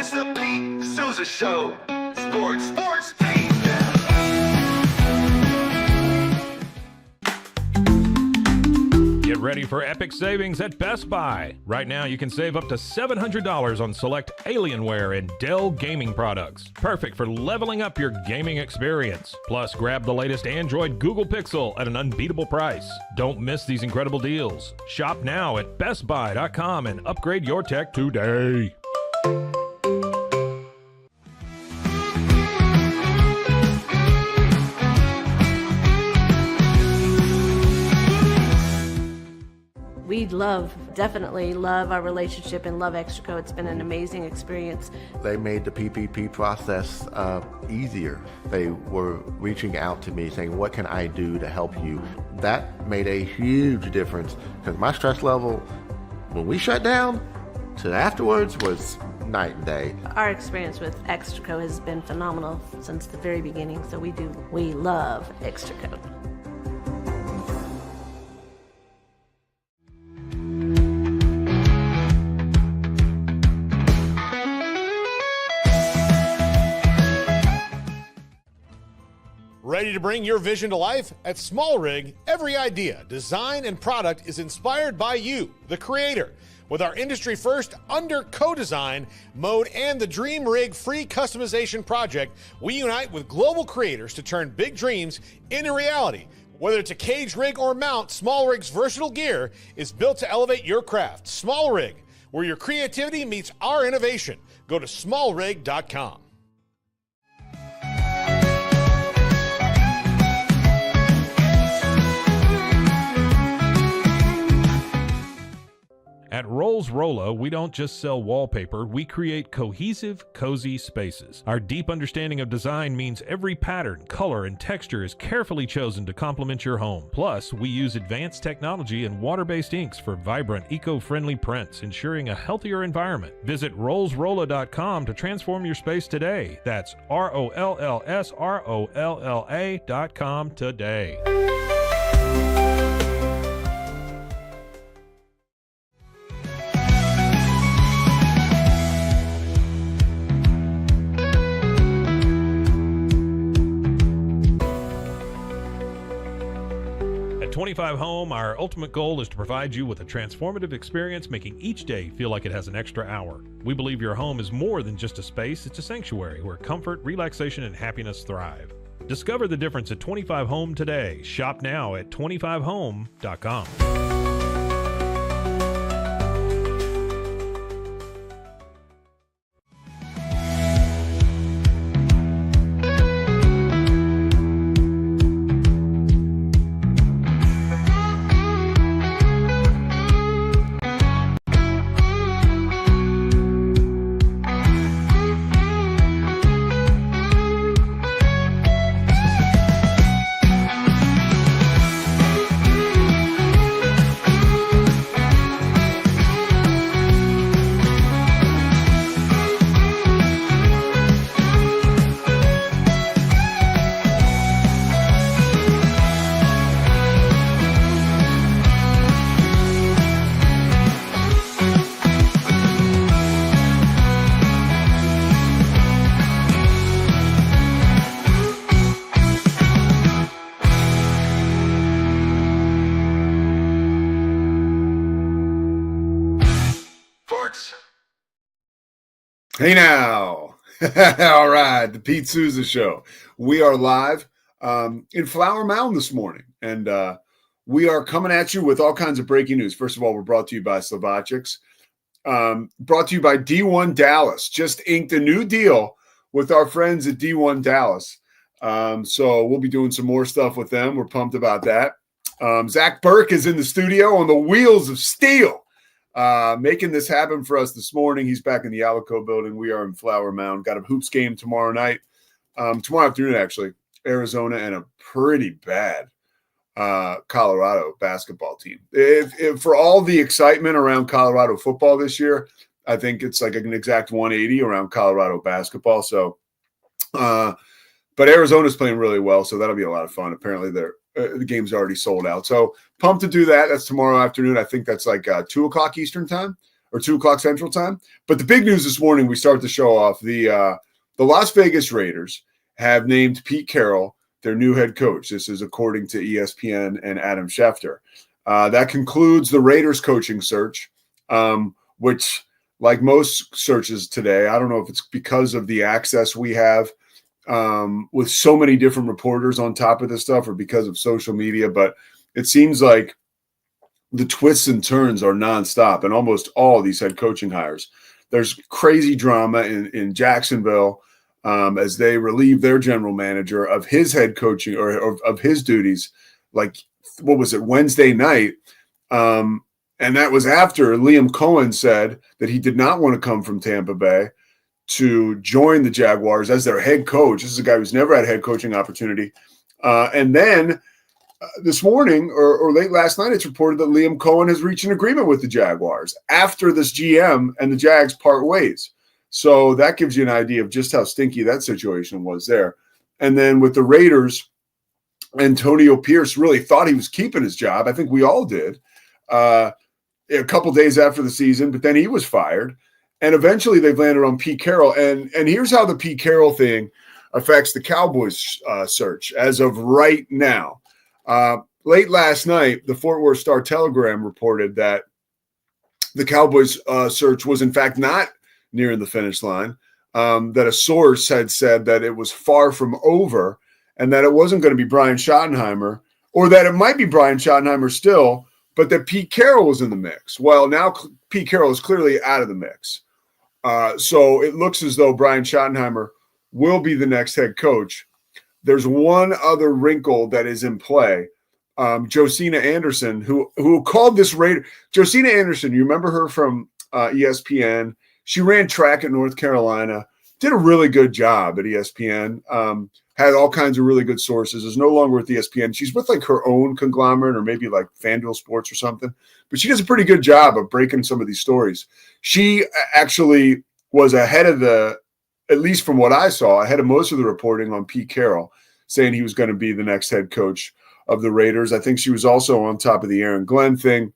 It's the Pete Sousa Show. Sports, Pete. Get ready for epic savings at Best Buy. Right now, you can save up to $700 on select Alienware and Dell gaming products. Perfect for leveling up your gaming experience. Plus, grab the latest Android Google Pixel at an unbeatable price. Don't miss these incredible deals. Shop now at bestbuy.com and upgrade your tech today. We definitely love our relationship and love Extraco. It's been an amazing experience. They made the PPP process easier. They were reaching out to me saying, what can I do to help you? That made a huge difference because my stress level when we shut down to afterwards was night and day. Our experience with Extraco has been phenomenal since the very beginning, so we love Extraco. Ready to bring your vision to life? At Small Rig, every idea, design, and product is inspired by you, the creator. With our industry-first under co-design mode and the Dream Rig free customization project, we unite with global creators to turn big dreams into reality. Whether it's a cage rig or mount, Small Rig's versatile gear is built to elevate your craft. Small Rig, where your creativity meets our innovation. Go to smallrig.com. At Rolls Rolo, we don't just sell wallpaper, we create cohesive, cozy spaces. Our deep understanding of design means every pattern, color, and texture is carefully chosen to complement your home. Plus, we use advanced technology and water-based inks for vibrant, eco-friendly prints, ensuring a healthier environment. Visit rollsrolla.com to transform your space today. That's ROLLSROLLA.com today. At 25 Home, our ultimate goal is to provide you with a transformative experience, making each day feel like it has an extra hour. We believe your home is more than just a space, it's a sanctuary where comfort, relaxation, and happiness thrive. Discover the difference at 25 Home today. Shop now at 25home.com. Hey now. All right, the Pete Sousa Show. We are live in Flower Mound this morning, and we are coming at you with all kinds of breaking news. First of all, we're brought to you by Slovakics, brought to you by D1 Dallas. Just inked a new deal with our friends at D1 Dallas. So we'll be doing some more stuff with them. We're pumped about that. Zach Burke is in the studio on the wheels of steel. Making this happen for us this morning. He's back in the Alico building. We are in Flower Mound. Got a hoops game tomorrow night. Tomorrow afternoon, actually. Arizona and a pretty bad Colorado basketball team. If for all the excitement around Colorado football this year, I think it's like an exact 180 around Colorado basketball. So, but Arizona's playing really well, so that'll be a lot of fun. Apparently, the game's already sold out. So pumped to do that. That's tomorrow afternoon. I think that's like 2 o'clock Eastern time. or 2 o'clock Central Time. But the big news this morning, we start the show off. The Las Vegas Raiders have named Pete Carroll their new head coach. This is according to ESPN and Adam Schefter. That concludes the Raiders coaching search, which, like most searches today, I don't know if it's because of the access we have with so many different reporters on top of this stuff or because of social media, but it seems like the twists and turns are nonstop in almost all these head coaching hires. There's crazy drama in Jacksonville as they relieve their general manager of his head coaching or of his duties, like, what was it, Wednesday night? And that was after Liam Cohen said that he did not want to come from Tampa Bay to join the Jaguars as their head coach. This is a guy who's never had a head coaching opportunity. And then this morning or late last night, it's reported that Liam Cohen has reached an agreement with the Jaguars after this GM and the Jags part ways. So that gives you an idea of just how stinky that situation was there. And then with the Raiders, Antonio Pierce really thought he was keeping his job. I think we all did a couple days after the season, but then he was fired. And eventually they've landed on Pete Carroll. And here's how the Pete Carroll thing affects the Cowboys search as of right now. Late last night, the Fort Worth Star-Telegram reported that the Cowboys search was in fact not nearing the finish line, that a source had said that it was far from over and that it wasn't going to be Brian Schottenheimer, or that it might be Brian Schottenheimer still, but that Pete Carroll was in the mix. Well, now Pete Carroll is clearly out of the mix. So it looks as though Brian Schottenheimer will be the next head coach. There's one other wrinkle that is in play. Josina Anderson, who called this Raider. Josina Anderson, you remember her from ESPN? She ran track at North Carolina, did a really good job at ESPN, had all kinds of really good sources, is no longer with ESPN. She's with like her own conglomerate or maybe like FanDuel Sports or something, but she does a pretty good job of breaking some of these stories. She actually was ahead of at least from what I saw, ahead of most of the reporting on Pete Carroll, saying he was going to be the next head coach of the Raiders. I think she was also on top of the Aaron Glenn thing,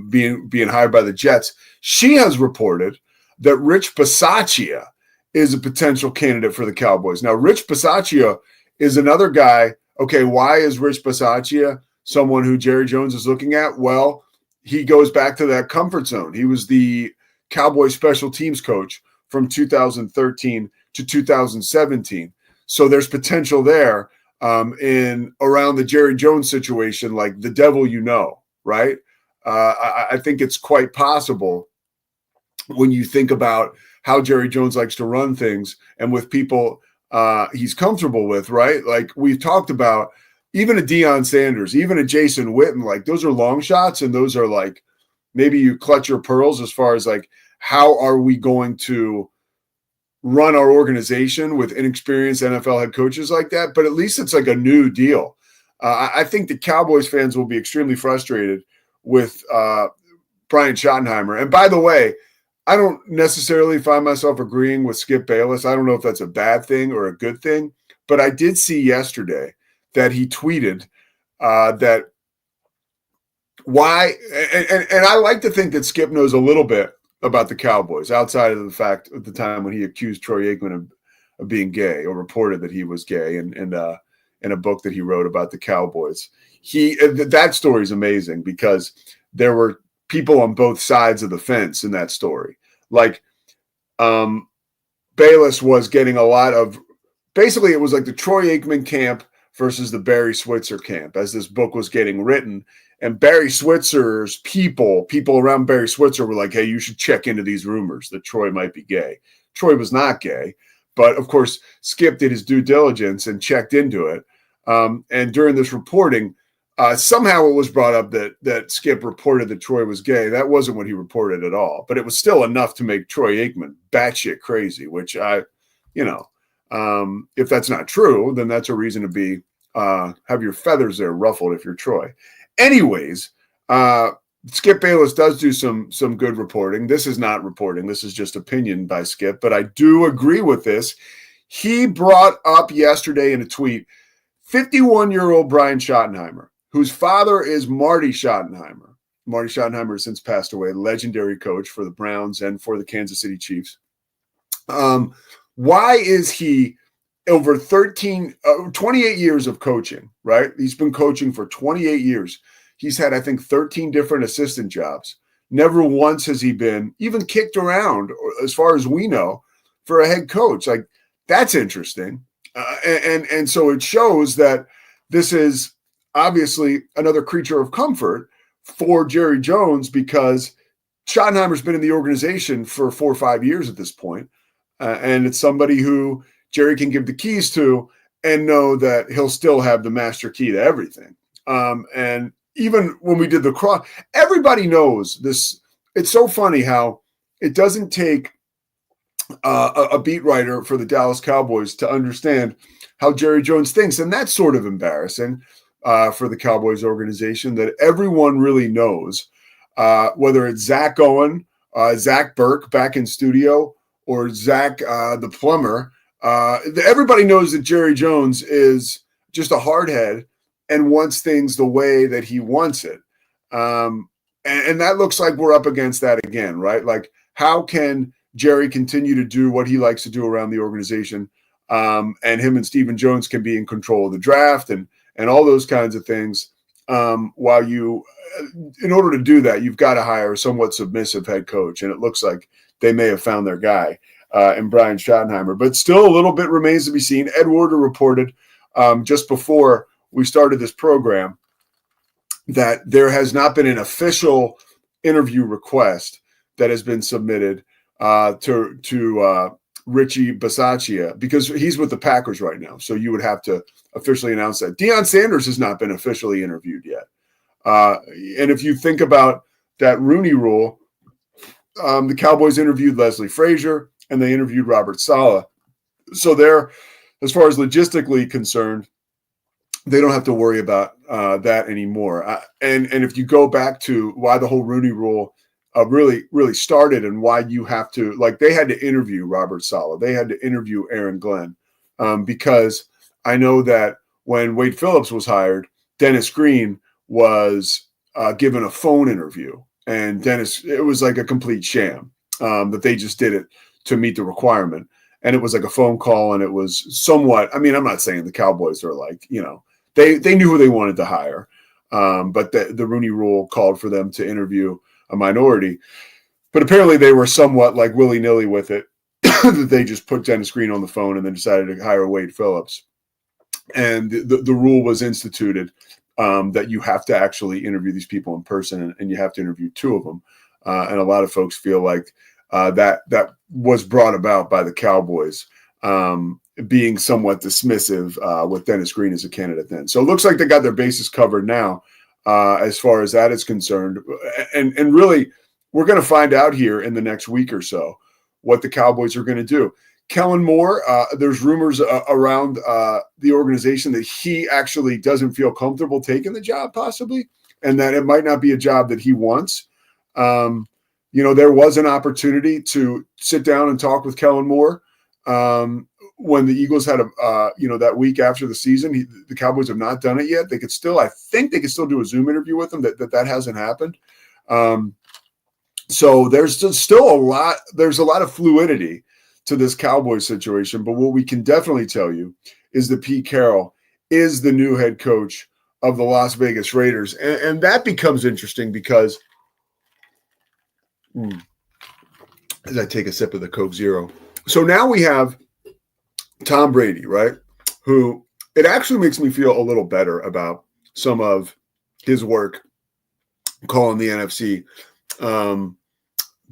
being hired by the Jets. She has reported that Rich Bisaccia is a potential candidate for the Cowboys. Now, Rich Bisaccia is another guy. Okay, why is Rich Bisaccia someone who Jerry Jones is looking at? Well, he goes back to that comfort zone. He was the Cowboys special teams coach from 2013 to 2017. So there's potential there in around the Jerry Jones situation, like the devil you know, right? I think it's quite possible when you think about how Jerry Jones likes to run things and with people he's comfortable with, right? Like we've talked about, even a Deion Sanders, even a Jason Witten, like those are long shots and those are like maybe you clutch your pearls as far as like how are we going to run our organization with inexperienced NFL head coaches like that, but at least it's like a new deal. I think the Cowboys fans will be extremely frustrated with Brian Schottenheimer. And by the way, I don't necessarily find myself agreeing with Skip Bayless. I don't know if that's a bad thing or a good thing, but I did see yesterday that he tweeted that why, and I like to think that Skip knows a little bit about the Cowboys outside of the fact at the time when he accused Troy Aikman of being gay or reported that he was gay in a book that he wrote about the Cowboys. That story is amazing because there were people on both sides of the fence in that story. Like Bayless was getting a lot of, basically it was like the Troy Aikman camp versus the Barry Switzer camp as this book was getting written. And Barry Switzer's people around Barry Switzer were like, hey, you should check into these rumors that Troy might be gay. Troy was not gay. But, of course, Skip did his due diligence and checked into it. And during this reporting, somehow it was brought up that Skip reported that Troy was gay. That wasn't what he reported at all. But it was still enough to make Troy Aikman batshit crazy, which if that's not true, then that's a reason to have your feathers there ruffled if you're Troy. Anyways, Skip Bayless does do some good reporting. This is not reporting. This is just opinion by Skip, but I do agree with this. He brought up yesterday in a tweet 51-year-old Brian Schottenheimer, whose father is Marty Schottenheimer. Marty Schottenheimer has since passed away, legendary coach for the Browns and for the Kansas City Chiefs. Why is he over 28 years of coaching, right? He's been coaching for 28 years. He's had, I think, 13 different assistant jobs. Never once has he been even kicked around, as far as we know, for a head coach. Like, that's interesting. And so it shows that this is obviously another creature of comfort for Jerry Jones, because Schottenheimer's been in the organization for 4 or 5 years at this point. And it's somebody who Jerry can give the keys to and know that he'll still have the master key to everything. And even when we did the cross, everybody knows this. It's so funny how it doesn't take a beat writer for the Dallas Cowboys to understand how Jerry Jones thinks. And that's sort of embarrassing for the Cowboys organization, that everyone really knows, whether it's Zach Owen, Zach Burke back in studio, or Zach the plumber. Everybody knows that Jerry Jones is just a hardhead and wants things the way that he wants it. And that looks like we're up against that again, right? Like, how can Jerry continue to do what he likes to do around the organization, and him and Stephen Jones can be in control of the draft and all those kinds of things, while in order to do that, you've got to hire a somewhat submissive head coach. And it looks like they may have found their guy in Brian Schottenheimer. But still a little bit remains to be seen. Ed Werder reported just before we started this program that there has not been an official interview request that has been submitted to Richie Bisaccia, because he's with the Packers right now. So you would have to officially announce that. Deion Sanders has not been officially interviewed yet. And if you think about that Rooney Rule, the Cowboys interviewed Leslie Frazier and they interviewed Robert Saleh. So they're, as far as logistically concerned, they don't have to worry about that anymore. And if you go back to why the whole Rooney Rule really started, and why you have to, like, they had to interview Robert Saleh, they had to interview Aaron Glenn, because I know that when Wade Phillips was hired, Dennis Green was given a phone interview, and it was like a complete sham, that they just did it to meet the requirement. And it was like a phone call, and it was somewhat, I mean, I'm not saying the Cowboys are like, they knew who they wanted to hire, but the Rooney Rule called for them to interview a minority. But apparently they were somewhat like willy-nilly with it, that they just put Dennis Green on the phone and then decided to hire Wade Phillips. And the rule was instituted that you have to actually interview these people in person, and you have to interview 2 of them. And a lot of folks feel like that was brought about by the Cowboys being somewhat dismissive with Dennis Green as a candidate then. So it looks like they got their bases covered now as far as that is concerned. And really, we're going to find out here in the next week or so what the Cowboys are going to do. Kellen Moore, there's rumors around the organization that he actually doesn't feel comfortable taking the job, possibly, and that it might not be a job that he wants. There was an opportunity to sit down and talk with Kellen Moore when the Eagles had that week after the season. The Cowboys have not done it yet. I think they could still do a Zoom interview with him. That hasn't happened. So there's still a lot. There's a lot of fluidity to this Cowboys situation. But what we can definitely tell you is that Pete Carroll is the new head coach of the Las Vegas Raiders. And that becomes interesting because as I take a sip of the Coke Zero. So now we have Tom Brady, right? Who, it actually makes me feel a little better about some of his work calling the NFC,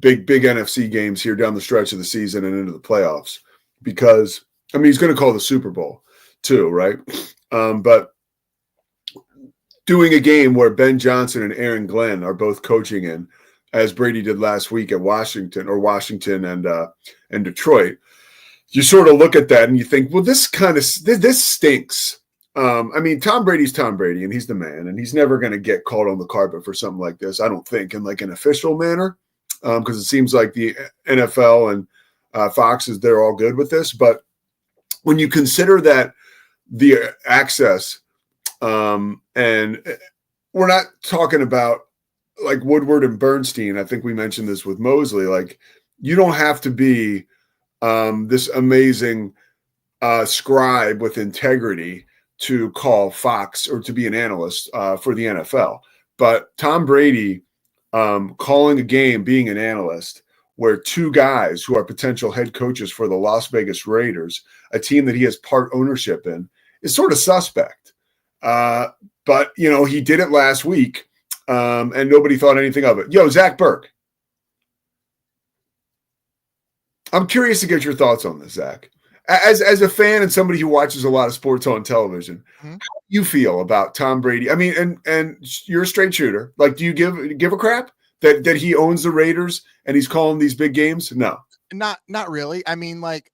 big NFC games here down the stretch of the season and into the playoffs, because, I mean, he's going to call the Super Bowl too, right? But doing a game where Ben Johnson and Aaron Glenn are both coaching in, as Brady did last week at Washington and Detroit, you sort of look at that and you think, well, this stinks. I mean, Tom Brady's Tom Brady, and he's the man, and he's never going to get called on the carpet for something like this, I don't think, in like an official manner, because it seems like the NFL and Fox they're all good with this. But when you consider that the access, and we're not talking about like Woodward and Bernstein, I think we mentioned this with Mosley, like you don't have to be this amazing scribe with integrity to call Fox or to be an analyst for the NFL. But Tom Brady calling a game, being an analyst, where two guys who are potential head coaches for the Las Vegas Raiders, a team that he has part ownership in, is sort of suspect. But, you know, he did it last week, and nobody thought anything of it. Yo, Zach Burke. I'm curious to get your thoughts on this, Zach. As a fan and somebody who watches a lot of sports on television, how do you feel about Tom Brady? I mean, and you're a straight shooter. Like, do you give a crap that he owns the Raiders and he's calling these big games? No. Not really. I mean, like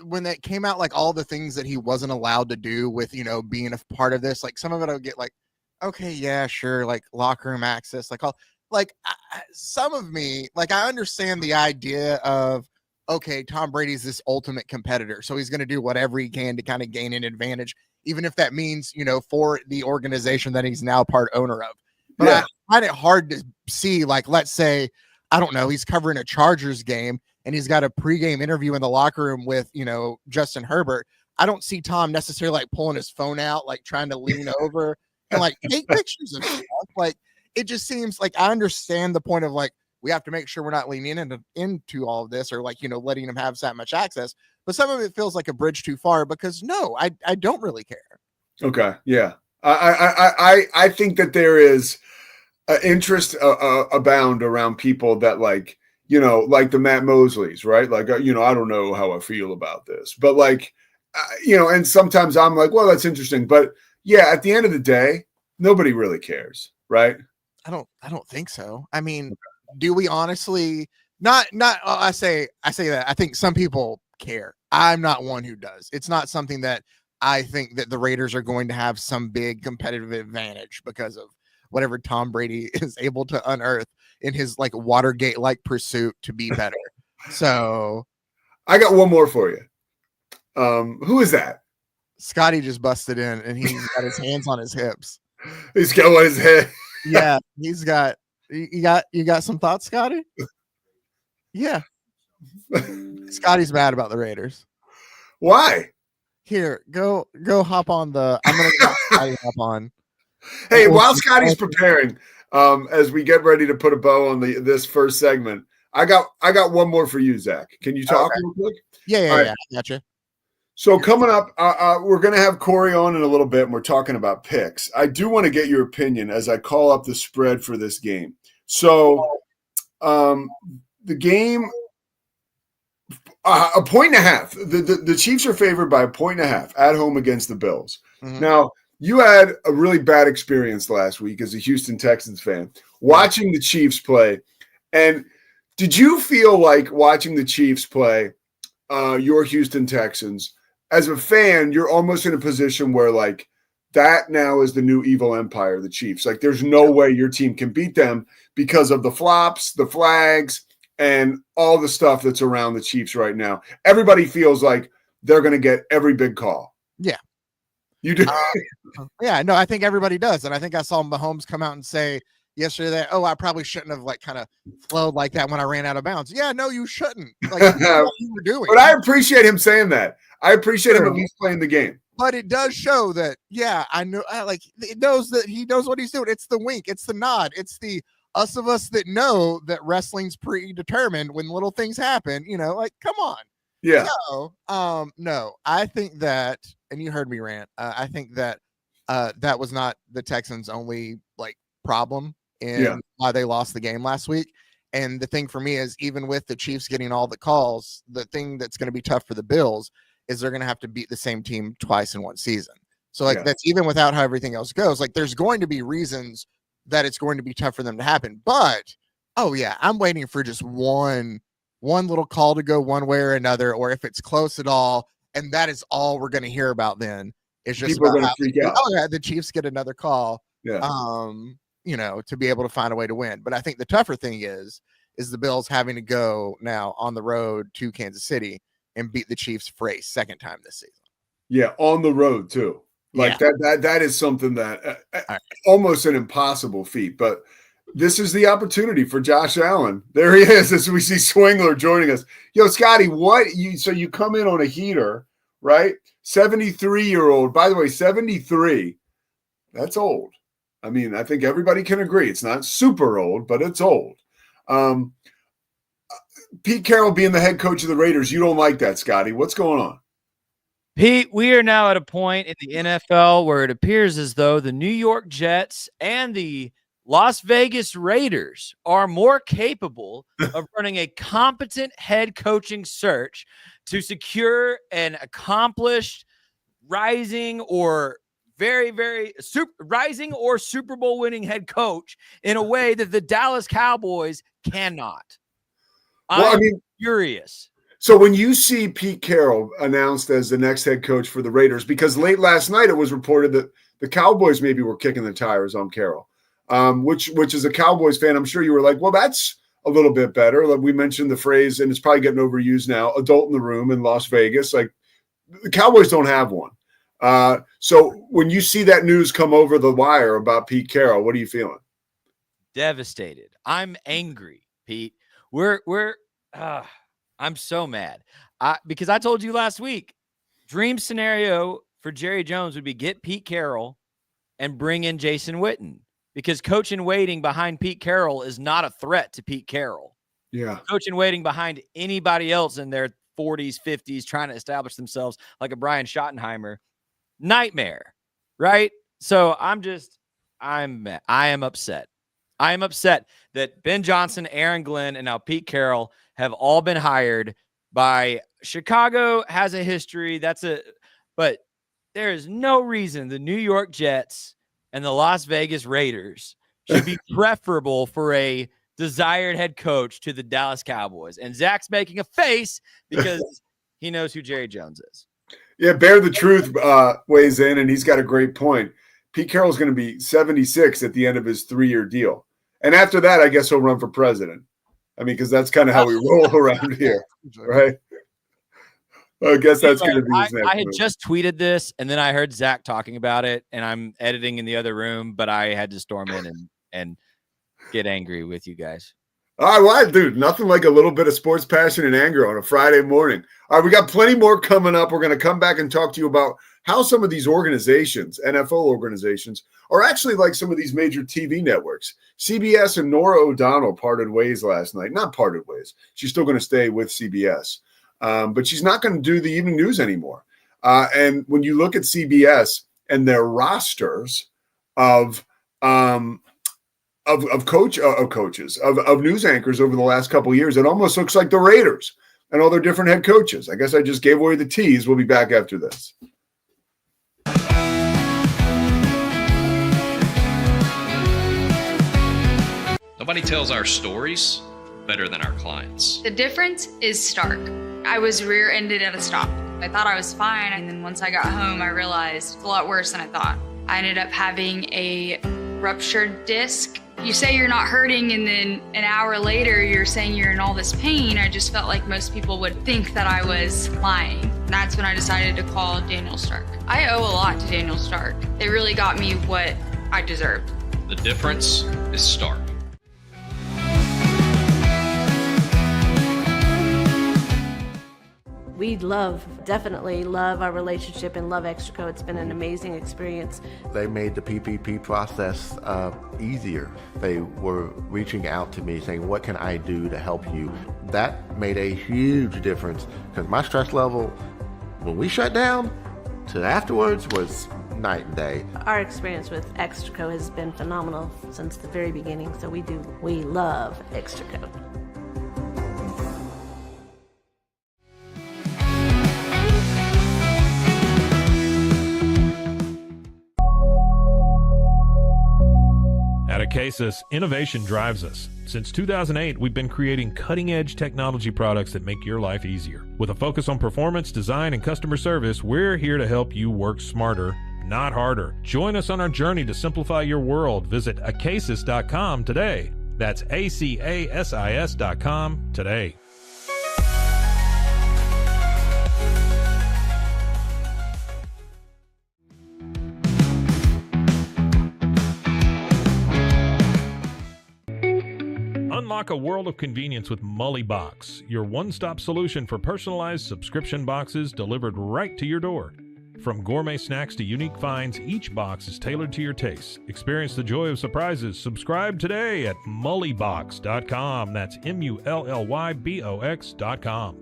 when that came out, like all the things that he wasn't allowed to do with, you know, being a part of this, like some of it I would get like, okay, yeah, sure. Like locker room access, like all, like some of me, like I understand the idea of, okay, Tom Brady's this ultimate competitor, so he's going to do whatever he can to kind of gain an advantage, even if that means, you know, for the organization that he's now part owner of. But I find it hard to see, like, let's say, I don't know, he's covering a Chargers game and he's got a pregame interview in the locker room with, you know, Justin Herbert. I don't see Tom necessarily like pulling his phone out, like trying to lean over and like take pictures of stuff. Like, it just seems like I understand the point of like, we have to make sure we're not leaning into all of this or like, you know, letting him have that much access. But some of it feels like a bridge too far because no, I don't really care. Okay. Yeah. I think that there is interest abound around people that like, you know, like the Matt Mosleys, right? Like, you know, I don't know how I feel about this, but like, you know, and sometimes I'm like, well, that's interesting. But yeah, at the end of the day, nobody really cares, right? I don't think so. I mean, do we honestly not I say that I think some people care. I'm not one who does. It's not something that I think that the Raiders are going to have some big competitive advantage because of whatever Tom Brady is able to unearth in his like Watergate like pursuit to be better. So I got one more for you. Who is that? Scotty just busted in and he's got his hands on his hips. He's got on his head. Yeah, he's got. You got some thoughts, Scotty? Yeah. Scotty's mad about the Raiders. Why? Here, go hop on the. I'm gonna get Scotty hop on. Hey, while Scotty's preparing, as we get ready to put a bow on this first segment, I got one more for you, Zach. Can you talk real quick? Yeah, I gotcha. So coming up, we're going to have Corey on in a little bit, and we're talking about picks. I do want to get your opinion as I call up the spread for this game. So the game, a point and a half. The Chiefs are favored by a point and a half at home against the Bills. Mm-hmm. Now, you had a really bad experience last week as a Houston Texans fan watching the Chiefs play. And did you feel like watching the Chiefs play your Houston Texans, as a fan, you're almost in a position where like that now is the new evil empire, the Chiefs. Like there's no way your team can beat them because of the flops, the flags, and all the stuff that's around the Chiefs right now. Everybody feels like they're going to get every big call. Yeah. You do? Yeah, no, I think everybody does. And I think I saw Mahomes come out and say yesterday that, oh, I probably shouldn't have like kind of flowed like that when I ran out of bounds. Yeah, no, you shouldn't. Like what you were doing. But I appreciate him saying that. I appreciate him at least playing the game. But it does show that, yeah, I know, like it knows that he knows what he's doing. It's the wink, it's the nod, it's the us of us that know that wrestling's predetermined when little things happen, you know, like come on. Yeah. No, I think that, and you heard me rant, I think that that was not the Texans' only like problem in why they lost the game last week. And the thing for me is, even with the Chiefs getting all the calls, the thing that's going to be tough for the Bills is they're going to have to beat the same team twice in one season. So like that's even without how everything else goes. Like there's going to be reasons that it's going to be tough for them to happen. But I'm waiting for just one little call to go one way or another, or if it's close at all, and that is all we're going to hear about then. It's just people are going to freak out. Oh yeah, the Chiefs get another call. Yeah. You know, to be able to find a way to win. But I think the tougher thing is the Bills having to go now on the road to Kansas City and beat the Chiefs for a second time this season. Yeah, on the road too. Like that is something that almost an impossible feat. But This is the opportunity for Josh Allen. There he is, as we see Swingler joining us. Yo, Scotty, so you come in on a heater, right? 73-year-old. By the way, 73, that's old. I mean, I think everybody can agree. It's not super old, but it's old. Pete Carroll being the head coach of the Raiders, you don't like that, Scotty. What's going on? Pete, we are now at a point in the NFL where it appears as though the New York Jets and the Las Vegas Raiders are more capable of running a competent head coaching search to secure an accomplished rising or Super Bowl winning head coach in a way that the Dallas Cowboys cannot. I'm furious. So when you see Pete Carroll announced as the next head coach for the Raiders, because late last night it was reported that the Cowboys maybe were kicking the tires on Carroll, which is a Cowboys fan, I'm sure you were like, well, that's a little bit better. Like we mentioned the phrase, and it's probably getting overused now, adult in the room in Las Vegas. Like the Cowboys don't have one. So when you see that news come over the wire about Pete Carroll, what are you feeling? Devastated. I'm angry, Pete. I'm so mad because I told you last week, dream scenario for Jerry Jones would be get Pete Carroll and bring in Jason Witten, because coach in waiting behind Pete Carroll is not a threat to Pete Carroll. Yeah. Coach in waiting behind anybody else in their 40s, 50s, trying to establish themselves like a Brian Schottenheimer. Nightmare, right? So I am upset. I am upset that Ben Johnson, Aaron Glenn, and now Pete Carroll have all been hired by Chicago. Has a history. But there is no reason the New York Jets and the Las Vegas Raiders should be preferable for a desired head coach to the Dallas Cowboys. And Zach's making a face because he knows who Jerry Jones is. Yeah, Bear the Truth weighs in, and he's got a great point. Pete Carroll's going to be 76 at the end of his 3-year deal. And after that, I guess he'll run for president. I mean, because that's kind of how we roll around here, right? I guess that's going to be his next I had move. just tweeted this, and then I heard Zach talking about it, and I'm editing in the other room, but I had to storm in and get angry with you guys. All right, dude, nothing like a little bit of sports passion and anger on a Friday morning. All right, we got plenty more coming up. We're going to come back and talk to you about how some of these organizations, NFL organizations, are actually like some of these major TV networks. CBS and Norah O'Donnell parted ways last night. Not parted ways. She's still going to stay with CBS, but she's not going to do the evening news anymore. And when you look at CBS and their rosters of coaches, of news anchors over the last couple of years, it almost looks like the Raiders and all their different head coaches. I guess I just gave away the tease. We'll be back after this. Nobody tells our stories better than our clients. The difference is stark. I was rear-ended at a stop. I thought I was fine, and then once I got home, I realized it's a lot worse than I thought. I ended up having a ruptured disc. You say you're not hurting, and then an hour later, you're saying you're in all this pain. I just felt like most people would think that I was lying. And that's when I decided to call Daniel Stark. I owe a lot to Daniel Stark. They really got me what I deserved. The difference is stark. We definitely love our relationship and love Extraco. It's been an amazing experience. They made the PPP process easier. They were reaching out to me saying, what can I do to help you? That made a huge difference because my stress level, when we shut down, to afterwards was night and day. Our experience with Extraco has been phenomenal since the very beginning, so we love Extraco. At Acasis, innovation drives us. Since 2008, we've been creating cutting-edge technology products that make your life easier. With a focus on performance, design, and customer service, we're here to help you work smarter, not harder. Join us on our journey to simplify your world. Visit acasis.com today. That's ACASIS.com today. Unlock a world of convenience with Mully Box, your one-stop solution for personalized subscription boxes delivered right to your door. From gourmet snacks to unique finds, each box is tailored to your tastes. Experience the joy of surprises. Subscribe today at mullybox.com. That's MULLYBOX.com.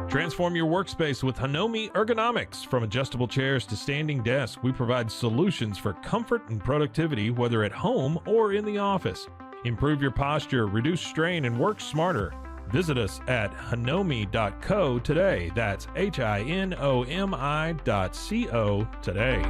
Transform your workspace with Hanomi Ergonomics. From adjustable chairs to standing desks, we provide solutions for comfort and productivity, whether at home or in the office. Improve your posture, reduce strain, and work smarter. Visit us at hanomi.co today. That's HINOMI.co today.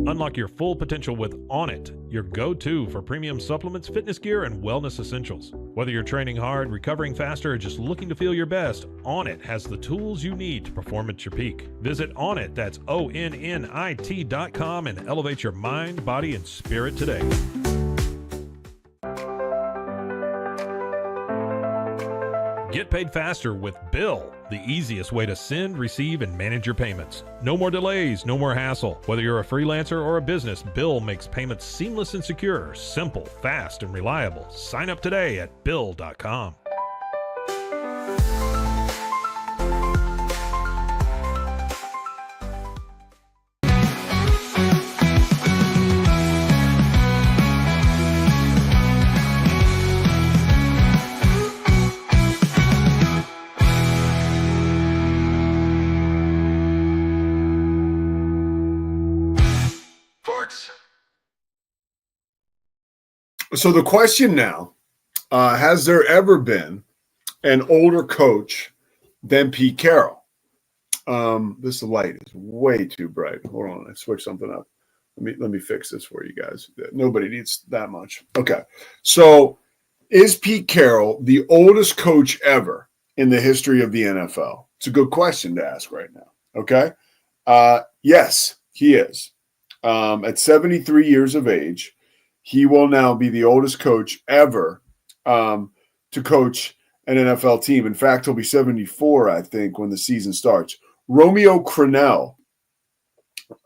Unlock your full potential with Onnit, your go-to for premium supplements, fitness gear, and wellness essentials. Whether you're training hard, recovering faster, or just looking to feel your best, Onnit has the tools you need to perform at your peak. Visit Onnit, that's ONNIT.com, and elevate your mind, body, and spirit today. Get paid faster with Bill, the easiest way to send, receive, and manage your payments. No more delays, no more hassle. Whether you're a freelancer or a business, Bill makes payments seamless and secure, simple, fast, and reliable. Sign up today at Bill.com. So the question now, has there ever been an older coach than Pete Carroll? This light is way too bright. Hold on, I switched something up. Let me fix this for you guys. Nobody needs that much. Okay. So is Pete Carroll the oldest coach ever in the history of the NFL? It's a good question to ask right now. Okay. Yes, he is. At 73 years of age, he will now be the oldest coach ever to coach an NFL team. In fact, he'll be 74, I think, when the season starts. Romeo Crennel,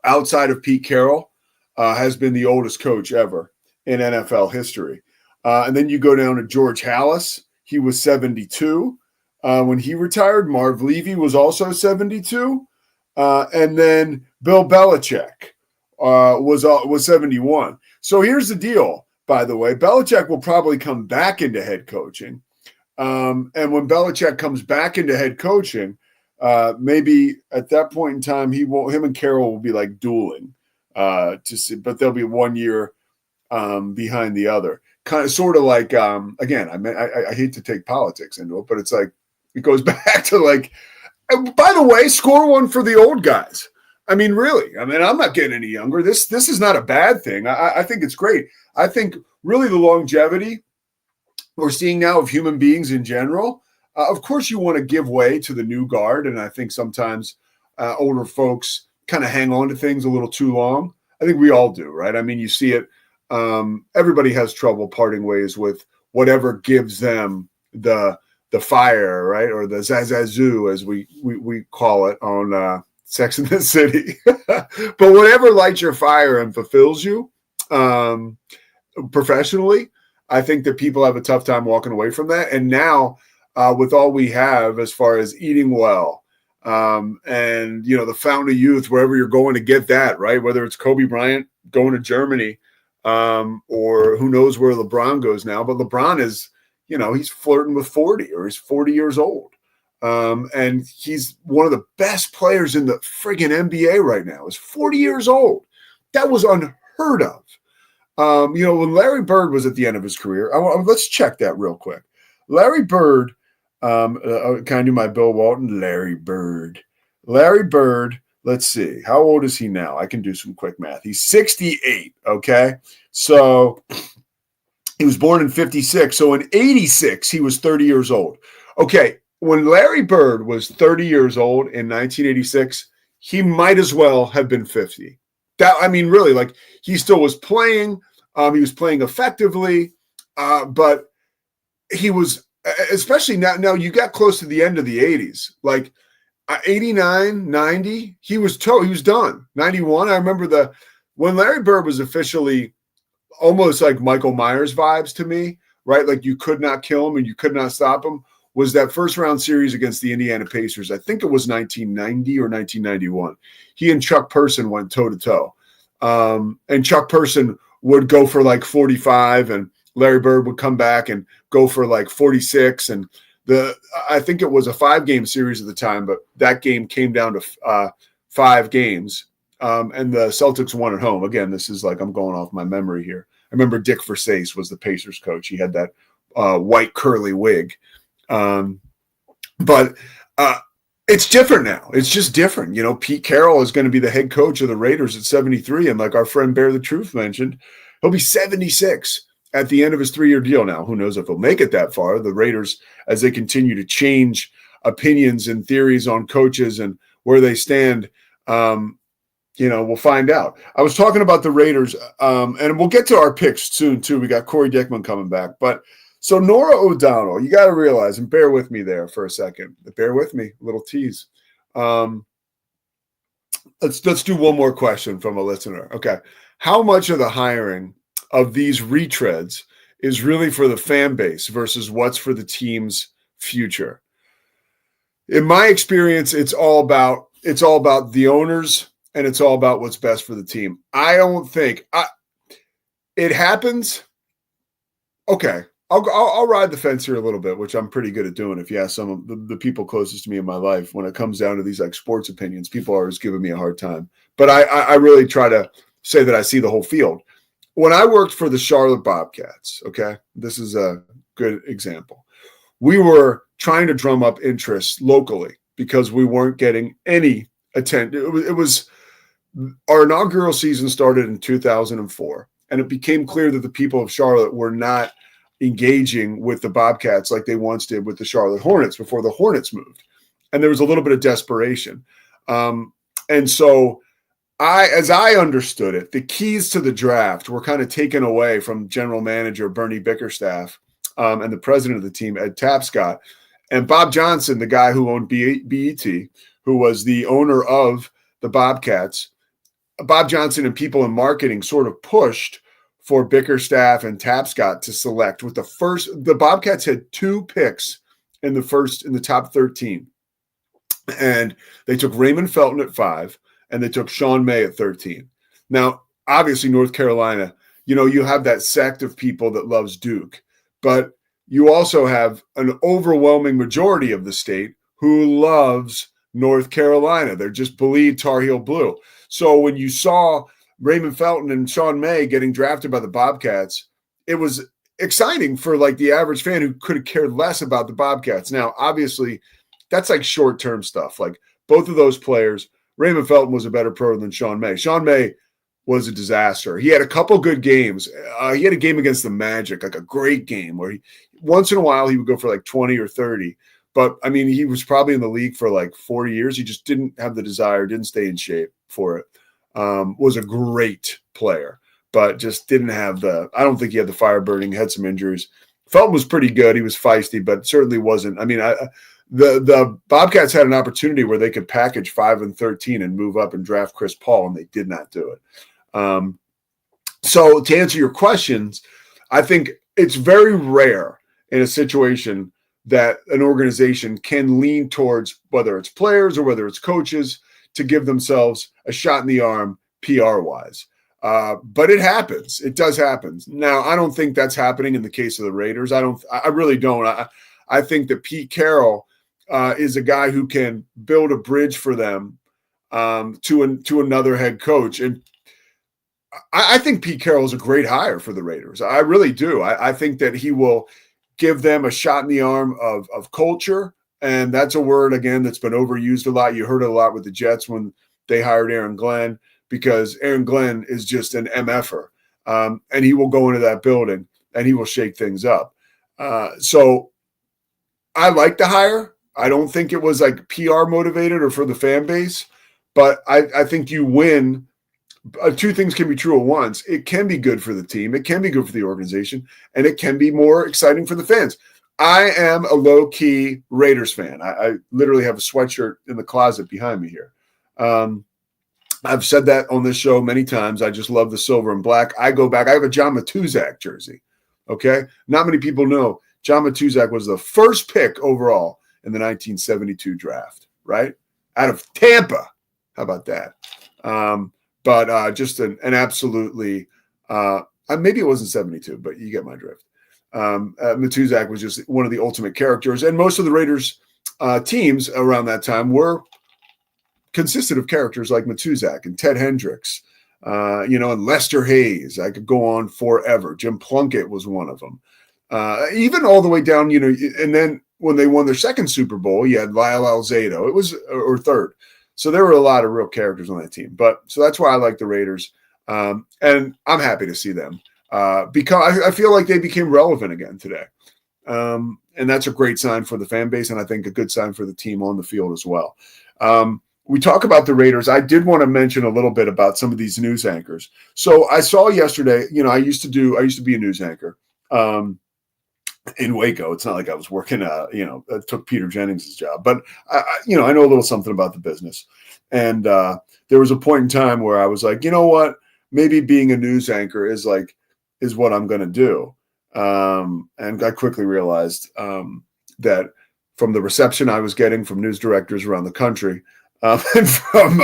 outside of Pete Carroll, has been the oldest coach ever in NFL history. And then you go down to George Halas. He was 72 when he retired. Marv Levy was also 72. And then Bill Belichick was 71. So here's the deal, by the way. Belichick will probably come back into head coaching. And when Belichick comes back into head coaching, maybe at that point in time, him and Carroll will be like dueling to see, but they'll be 1 year behind the other. Kind of sort of like, again, I hate to take politics into it, but it's like, it goes back to like, by the way, score one for the old guys. I mean, really, I'm not getting any younger. This is not a bad thing. I think it's great. I think really the longevity we're seeing now of human beings in general, of course you want to give way to the new guard. And I think sometimes older folks kind of hang on to things a little too long. I think we all do, right? I mean, you see it. Everybody has trouble parting ways with whatever gives them the fire, right? Or the zazazoo, as we call it on Sex and the City. But whatever lights your fire and fulfills you professionally, I think that people have a tough time walking away from that. And now with all we have as far as eating well and, the fountain of youth, wherever you're going to get that, right? Whether it's Kobe Bryant going to Germany or who knows where LeBron goes now. But LeBron is, he's flirting with 40 or he's 40 years old. And he's one of the best players in the friggin' NBA right now. He's 40 years old. That was unheard of. When Larry Bird was at the end of his career, let's check that real quick. Larry Bird, can I do my Bill Walton? Larry Bird, let's see. How old is he now? I can do some quick math. He's 68, okay? So he was born in 56. So in 86, he was 30 years old. Okay, when Larry Bird was 30 years old in 1986, he might as well have been 50. Really, like he still was playing. He was playing effectively, but he was, especially now you got close to the end of the 80s, like 89, 90, he was done. 91, I remember when Larry Bird was officially almost like Michael Myers vibes to me, right? Like you could not kill him and you could not stop him, was that first round series against the Indiana Pacers. I think it was 1990 or 1991. He and Chuck Person went toe to toe. And Chuck Person would go for like 45 and Larry Bird would come back and go for like 46. And I think it was a 5-game series at the time, but that game came down to 5 games. And the Celtics won at home. Again, this is like I'm going off my memory here. I remember Dick Versace was the Pacers coach. He had that white curly wig. But it's different now. It's just different. You know, Pete Carroll is going to be the head coach of the Raiders at 73. And like our friend Bear the Truth mentioned, he'll be 76 at the end of his 3-year deal. Now, who knows if he'll make it that far? The Raiders, as they continue to change opinions and theories on coaches and where they stand, we'll find out. I was talking about the Raiders, and we'll get to our picks soon, too. We got Corey Dickman coming back. But so Nora O'Donnell, you got to realize, and bear with me there for a second. Bear with me, a little tease. Let's do one more question from a listener. Okay. How much of the hiring of these retreads is really for the fan base versus what's for the team's future? In my experience, it's all about the owners and it's all about what's best for the team. I don't think it happens. Okay. I'll ride the fence here a little bit, which I'm pretty good at doing. If you ask some of the people closest to me in my life, when it comes down to these like sports opinions, people are always giving me a hard time. But I really try to say that I see the whole field. When I worked for the Charlotte Bobcats, okay, this is a good example. We were trying to drum up interest locally because we weren't getting any attention. It was our inaugural season started in 2004, and it became clear that the people of Charlotte were not engaging with the Bobcats like they once did with the Charlotte Hornets before the Hornets moved. And there was a little bit of desperation. And so as I understood it, the keys to the draft were kind of taken away from general manager Bernie Bickerstaff and the president of the team, Ed Tapscott. And Bob Johnson, the guy who owned BET, who was the owner of the Bobcats, Bob Johnson and people in marketing sort of pushed for Bickerstaff and Tapscott to select with the Bobcats had 2 picks in the top 13. And they took Raymond Felton at 5 and they took Sean May at 13. Now, obviously North Carolina, you have that sect of people that loves Duke, but you also have an overwhelming majority of the state who loves North Carolina. They're just bleed Tar Heel blue. So when you saw Raymond Felton and Sean May getting drafted by the Bobcats, it was exciting for like the average fan who could have cared less about the Bobcats. Now, obviously, that's like short-term stuff. Like both of those players, Raymond Felton was a better pro than Sean May. Sean May was a disaster. He had a couple good games. He had a game against the Magic, like a great game where once in a while he would go for like 20 or 30. But, I mean, he was probably in the league for like 40 years. He just didn't have the desire, didn't stay in shape for it. Was a great player, but just didn't have I don't think he had the fire burning, had some injuries. Felton was pretty good. He was feisty, but certainly wasn't. I mean, the Bobcats had an opportunity where they could package 5 and 13 and move up and draft Chris Paul, and they did not do it. So to answer your questions, I think it's very rare in a situation that an organization can lean towards, whether it's players or whether it's coaches, to give themselves a shot in the arm PR-wise. But it happens. It does happen. Now, I don't think that's happening in the case of the Raiders. I really don't. I think that Pete Carroll is a guy who can build a bridge for them to another head coach. And I think Pete Carroll is a great hire for the Raiders. I really do. I think that he will give them a shot in the arm of culture. And that's a word, again, that's been overused a lot. You heard it a lot with the Jets when they hired Aaron Glenn, because Aaron Glenn is just an MFer. And he will go into that building and he will shake things up. So I like the hire. I don't think it was like PR motivated or for the fan base, but I think you win. Two things can be true at once. It can be good for the team, it can be good for the organization, and it can be more exciting for the fans. I am a low-key Raiders fan. I literally have a sweatshirt in the closet behind me here. I've said that on this show many times. I just love the silver and black. I go back. I have a John Matuzak jersey. Okay? Not many people know John Matuzak was the first pick overall in the 1972 draft, right? Out of Tampa. How about that? But just an absolutely maybe it wasn't 72, but you get my drift. Matuzak was just one of the ultimate characters, and most of the Raiders teams around that time consisted of characters like Matuzak and Ted Hendricks, and Lester Hayes. I could go on forever. Jim Plunkett was one of them. Even all the way down, and then when they won their second Super Bowl, you had Lyle Alzado. It was or third. So there were a lot of real characters on that team. But so that's why I like the Raiders. And I'm happy to see them because I feel like they became relevant again today. And that's a great sign for the fan base, and I think a good sign for the team on the field as well. We talk about the Raiders. I did want to mention a little bit about some of these news anchors. So I saw yesterday, I used to be a news anchor in Waco. It's not like I was working, I took Peter Jennings' job, but I know a little something about the business. And there was a point in time where I was like, you know what, maybe being a news anchor is what I'm going to do. And I quickly realized that from the reception I was getting from news directors around the country, and from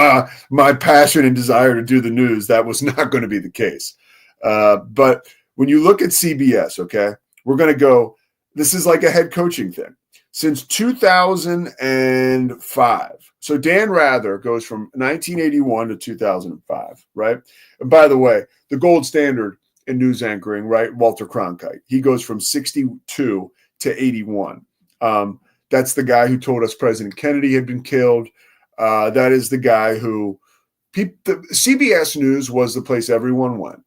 my passion and desire to do the news, that was not going to be the case. But when you look at CBS, okay, we're going to go, this is like a head coaching thing. Since 2005. So Dan Rather goes from 1981 to 2005, right? And by the way, the gold standard in news anchoring, right? Walter Cronkite. He goes from 62 to 81. That's the guy who told us President Kennedy had been killed. That is the guy who CBS News was the place everyone went.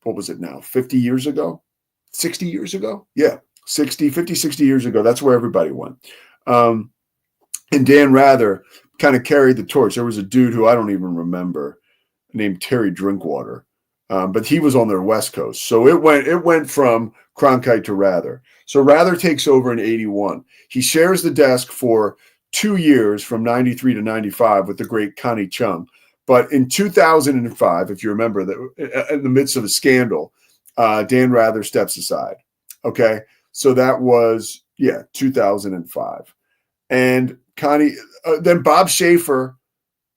What was it now? 50 years ago? 60 years ago? Yeah, 60 years ago. That's where everybody went. And Dan Rather kind of carried the torch. There was a dude who I don't even remember named Terry Drinkwater, but he was on their West Coast. So it went from Cronkite to Rather. So Rather takes over in 81. He shares the desk for 2 years from 93 to 95 with the great Connie Chung. But in 2005, if you remember, that in the midst of a scandal, Dan Rather steps aside. Okay, so that was 2005, and Connie, then Bob Schaefer.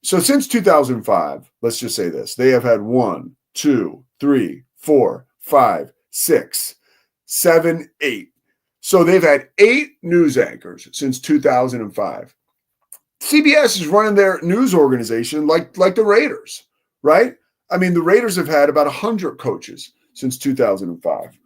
So since 2005, let's just say this: they have had 1, 2, 3, 4, 5, 6, 7, 8. So they've had 8 news anchors since 2005. CBS is running their news organization like the Raiders, right? I mean, the Raiders have had about 100 coaches since 2005.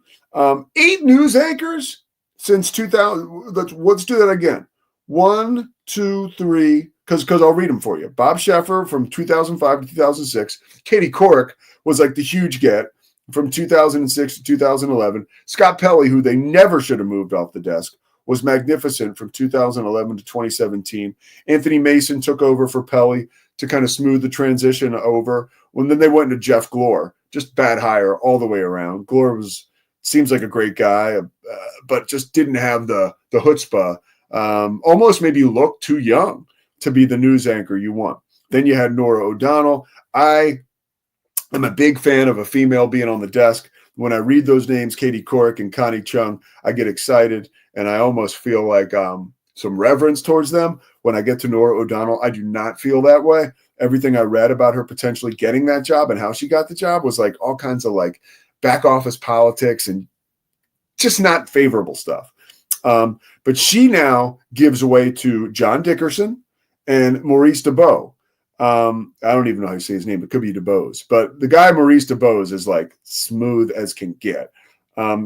8 news anchors since 2000. Let's do that again. 1, 2, 3, because I'll read them for you. Bob Sheffer from 2005 to 2006. Katie Couric was like the huge get from 2006 to 2011. Scott Pelley, who they never should have moved off the desk, was magnificent from 2011 to 2017. Anthony Mason took over for Pelley to kind of smooth the transition over. When then they went to Jeff Glor, just bad hire all the way around. Glor seems like a great guy, but just didn't have the chutzpah. Almost maybe looked too young to be the news anchor you want. Then you had Nora O'Donnell. I am a big fan of a female being on the desk. When I read those names, Katie Couric and Connie Chung, I get excited, and I almost feel like some reverence towards them. When I get to Nora O'Donnell, I do not feel that way. Everything I read about her potentially getting that job and how she got the job was like all kinds of like back office politics and just not favorable stuff. But she now gives away to John Dickerson and Maurice DeBeau. I don't even know how you say his name. It could be DeBose. But the guy, Maurice DeBose, is like smooth as can get.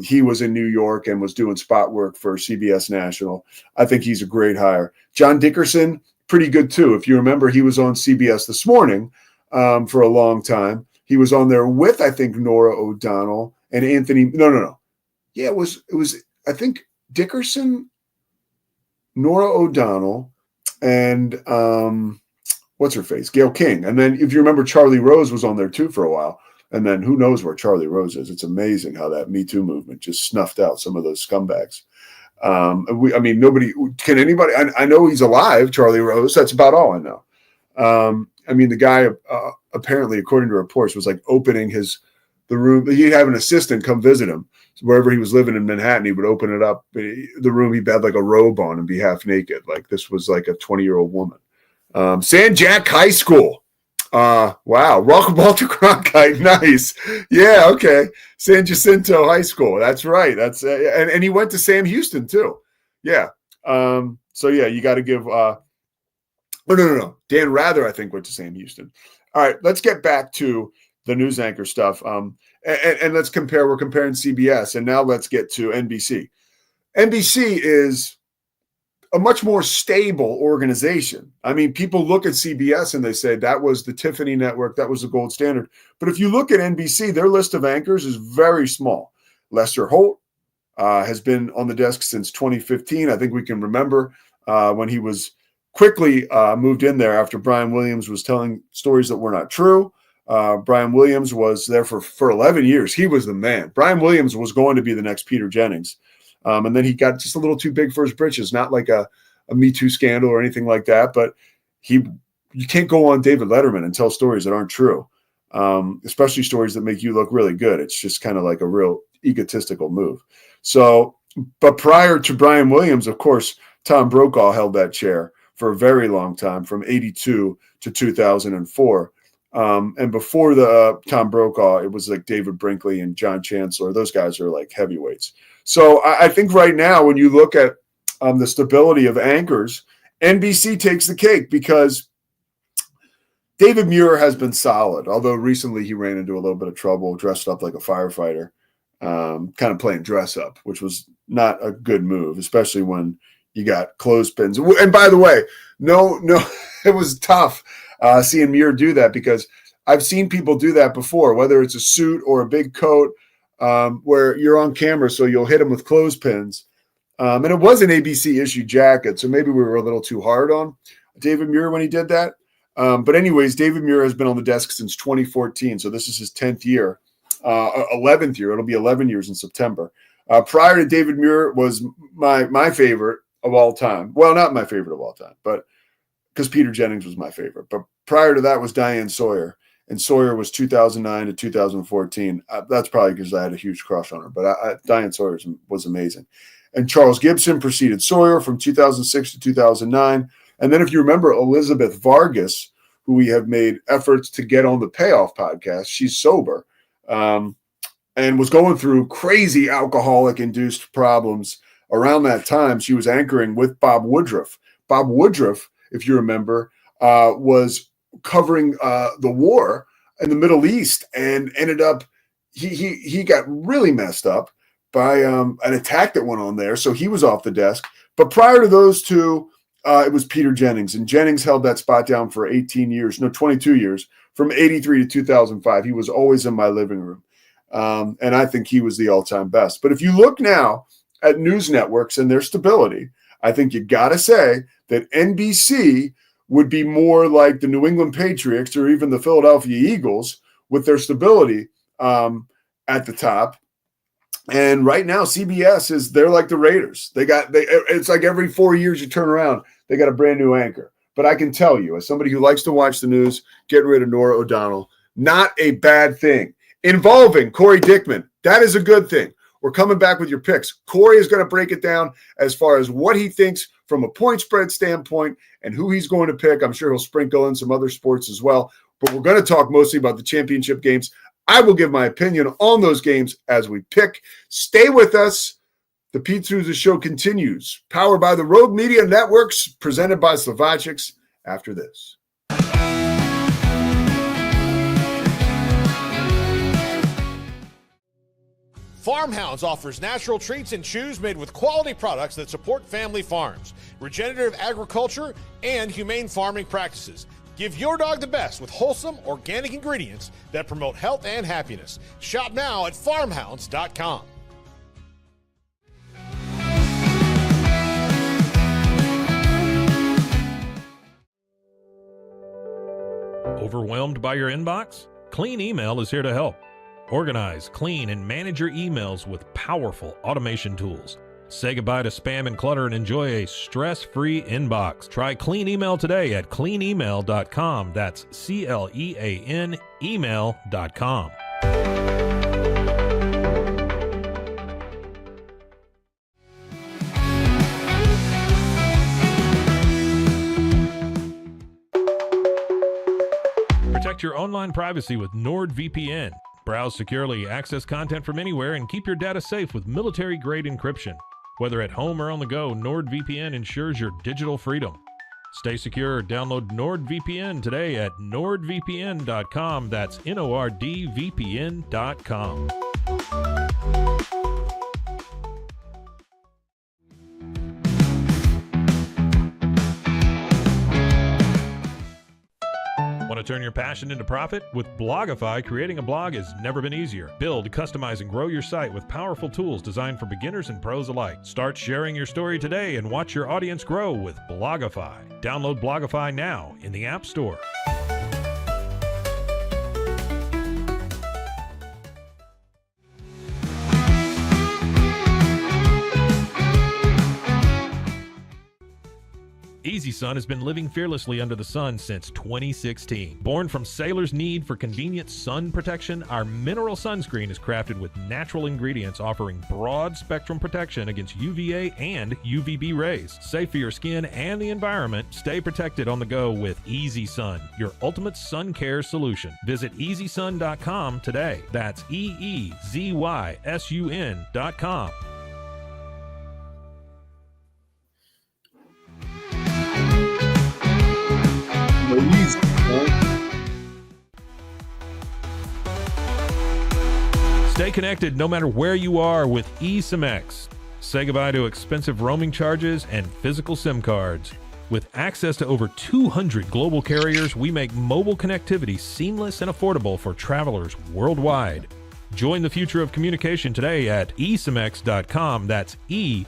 He was in New York and was doing spot work for CBS National. I think he's a great hire. John Dickerson, pretty good too. If you remember, he was on CBS This Morning for a long time. He was on there with, I think, Nora O'Donnell and Anthony. No. Yeah, it was. I think Dickerson Nora O'Donnell, and what's her face? Gail King. And then if you remember, Charlie Rose was on there too for a while. And then who knows where Charlie Rose is? It's amazing how that Me Too movement just snuffed out some of those scumbags. Nobody can anybody. I know he's alive, Charlie Rose. That's about all I know. The guy apparently, according to reports, was like opening the room. He'd have an assistant come visit him wherever he was living in Manhattan. He would open it up, the room. He'd have like a robe on and be half naked. Like this was like a 20-year-old woman. San Jac High School. Wow. Welcome, Walter Cronkite. Nice. Yeah. Okay. San Jacinto High School. That's right. That's and he went to Sam Houston too. Yeah. You got to give. No. Dan Rather, I think, went to Sam Houston. All right. Let's get back to the news anchor stuff. And let's compare. We're comparing CBS, and now let's get to NBC. NBC is a much more stable organization. I mean, people look at CBS and they say that was the Tiffany network, that was the gold standard. But if you look at NBC, their list of anchors is very small. Lester Holt has been on the desk since 2015. I think we can remember when he was quickly moved in there after Brian Williams was telling stories that were not true. Brian Williams was there for 11 years. He was the man. Brian Williams was going to be the next Peter Jennings. And then he got just a little too big for his britches, not like a Me Too scandal or anything like that. But you can't go on David Letterman and tell stories that aren't true, especially stories that make you look really good. It's just kind of like a real egotistical move. So, but prior to Brian Williams, of course, Tom Brokaw held that chair for a very long time, from 82 to 2004. And before the Tom Brokaw, it was like David Brinkley and John Chancellor. Those guys are like heavyweights. So I think right now, when you look at the stability of anchors, NBC takes the cake because David Muir has been solid, although recently he ran into a little bit of trouble, dressed up like a firefighter, kind of playing dress up, which was not a good move, especially when you got clothespins. And by the way, no, it was tough seeing Muir do that, because I've seen people do that before, whether it's a suit or a big coat, where you're on camera, so you'll hit them with clothespins. And it was an ABC issue jacket, so maybe we were a little too hard on David Muir when he did that. But anyways, David Muir has been on the desk since 2014, so this is his 10th year, 11th year. It'll be 11 years in September. Prior to David Muir was my favorite of all time. Well, not my favorite of all time, but because Peter Jennings was my favorite. But prior to that was Diane Sawyer. And Sawyer was 2009 to 2014. That's probably because I had a huge crush on her. But Diane Sawyer was amazing. And Charles Gibson preceded Sawyer from 2006 to 2009. And then if you remember Elizabeth Vargas, who we have made efforts to get on the Payoff podcast, she's sober, and was going through crazy alcoholic-induced problems around that time. She was anchoring with Bob Woodruff. Bob Woodruff, if you remember, was covering the war in the Middle East, and ended up he got really messed up by an attack that went on there, so he was off the desk. But prior to those two, it was Peter Jennings, and Jennings held that spot down for 22 years, from 83 to 2005. He was always in my living room, and I think he was the all-time best. But if you look now at news networks and their stability, I think you got to say that NBC would be more like the New England Patriots or even the Philadelphia Eagles with their stability at the top. And right now, CBS they're like the Raiders. It's like every 4 years you turn around, they got a brand new anchor. But I can tell you, as somebody who likes to watch the news, getting rid of Nora O'Donnell, not a bad thing. Involving Corey Dickman, that is a good thing. We're coming back with your picks. Corey is going to break it down as far as what he thinks from a point spread standpoint and who he's going to pick. I'm sure he'll sprinkle in some other sports as well. But we're going to talk mostly about the championship games. I will give my opinion on those games as we pick. Stay with us. The Pete Sousa Show continues. Powered by the Rogue Media Networks, presented by Slovacics after this. Farmhounds offers natural treats and chews made with quality products that support family farms, regenerative agriculture, and humane farming practices. Give your dog the best with wholesome, organic ingredients that promote health and happiness. Shop now at farmhounds.com. Overwhelmed by your inbox? Clean Email is here to help. Organize, clean, and manage your emails with powerful automation tools. Say goodbye to spam and clutter and enjoy a stress-free inbox. Try Clean Email today at cleanemail.com. That's CLEAN email.com. Protect your online privacy with NordVPN. Browse securely, access content from anywhere, and keep your data safe with military-grade encryption. Whether at home or on the go, NordVPN ensures your digital freedom. Stay secure. Download NordVPN today at nordvpn.com. That's NORDVPN.com. Want to turn your passion into profit? With Blogify, creating a blog has never been easier. Build, customize, and grow your site with powerful tools designed for beginners and pros alike. Start sharing your story today and watch your audience grow with Blogify. Download Blogify now in the App Store. Easy Sun has been living fearlessly under the sun since 2016. Born from sailors' need for convenient sun protection, our mineral sunscreen is crafted with natural ingredients offering broad spectrum protection against UVA and UVB rays. Safe for your skin and the environment, stay protected on the go with Easy Sun, your ultimate sun care solution. Visit EasySun.com today. That's EEZYSUN.com. Stay connected no matter where you are with eSIMX. Say goodbye to expensive roaming charges and physical SIM cards. With access to over 200 global carriers, we make mobile connectivity seamless and affordable for travelers worldwide. Join the future of communication today at eSIMX.com. That's ESIMX.com.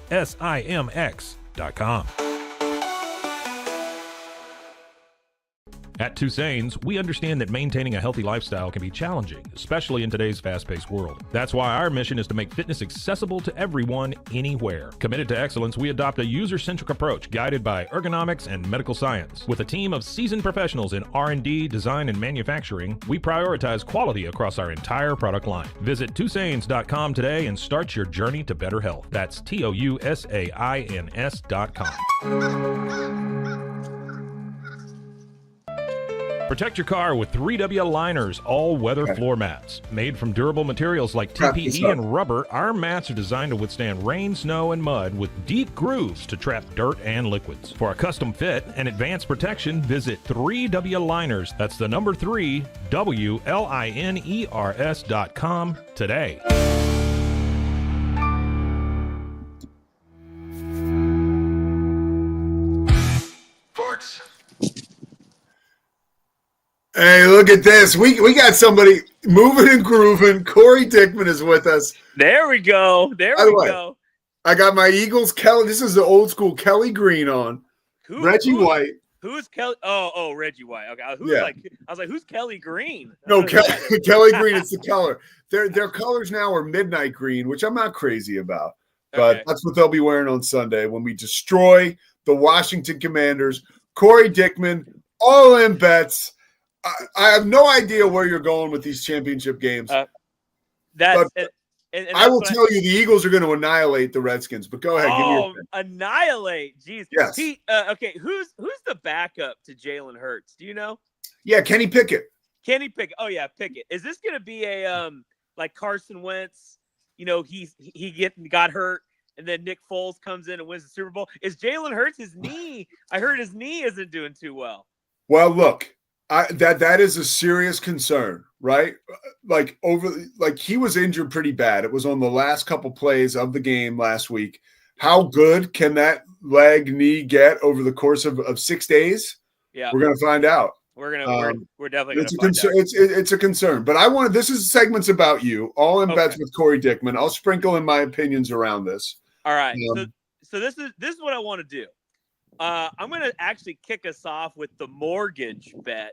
At Tusane's, we understand that maintaining a healthy lifestyle can be challenging, especially in today's fast-paced world. That's why our mission is to make fitness accessible to everyone, anywhere. Committed to excellence, we adopt a user-centric approach guided by ergonomics and medical science. With a team of seasoned professionals in R&D, design, and manufacturing, we prioritize quality across our entire product line. Visit Tusains.com today and start your journey to better health. That's TOUSAINS.com. Protect your car with 3W Liners all-weather floor mats. Made from durable materials like TPE and rubber, our mats are designed to withstand rain, snow, and mud with deep grooves to trap dirt and liquids. For a custom fit and advanced protection, visit 3W Liners. That's the number 3, WLINERS.com today. Sports. Hey, look at this. We got somebody moving and grooving. Corey Dickman is with us. There we go. There By the we way, go. I got my Eagles Kelly. This is the old school Kelly Green on. Reggie White. Who's Kelly? Oh, Reggie White. Okay. I was like, who's Kelly Green? No, Kelly Green. It's the color. Their colors now are midnight green, which I'm not crazy about. But that's what they'll be wearing on Sunday when we destroy the Washington Commanders. Corey Dickman, all in bets. I have no idea where you're going with these championship games. And I will tell you the Eagles are going to annihilate the Redskins. But go ahead. Give me your pick. Annihilate. Jeez. Yes. Okay. Who's the backup to Jalen Hurts? Do you know? Yeah, Kenny Pickett. Kenny Pickett. Oh yeah, Pickett. Is this going to be a like Carson Wentz? You know, he got hurt, and then Nick Foles comes in and wins the Super Bowl. Is Jalen Hurts his knee? I heard his knee isn't doing too well. Well, look. That is a serious concern, right? Like he was injured pretty bad. It was on the last couple plays of the game last week. How good can that leg knee get over the course of 6 days? Yeah, we're gonna find out. We're definitely gonna it's a find concern. out. It's a concern. But this is segments about you, all in bets with Corey Dickman. I'll sprinkle in my opinions around this. All right. So this is what I want to do. I'm going to actually kick us off with the mortgage bet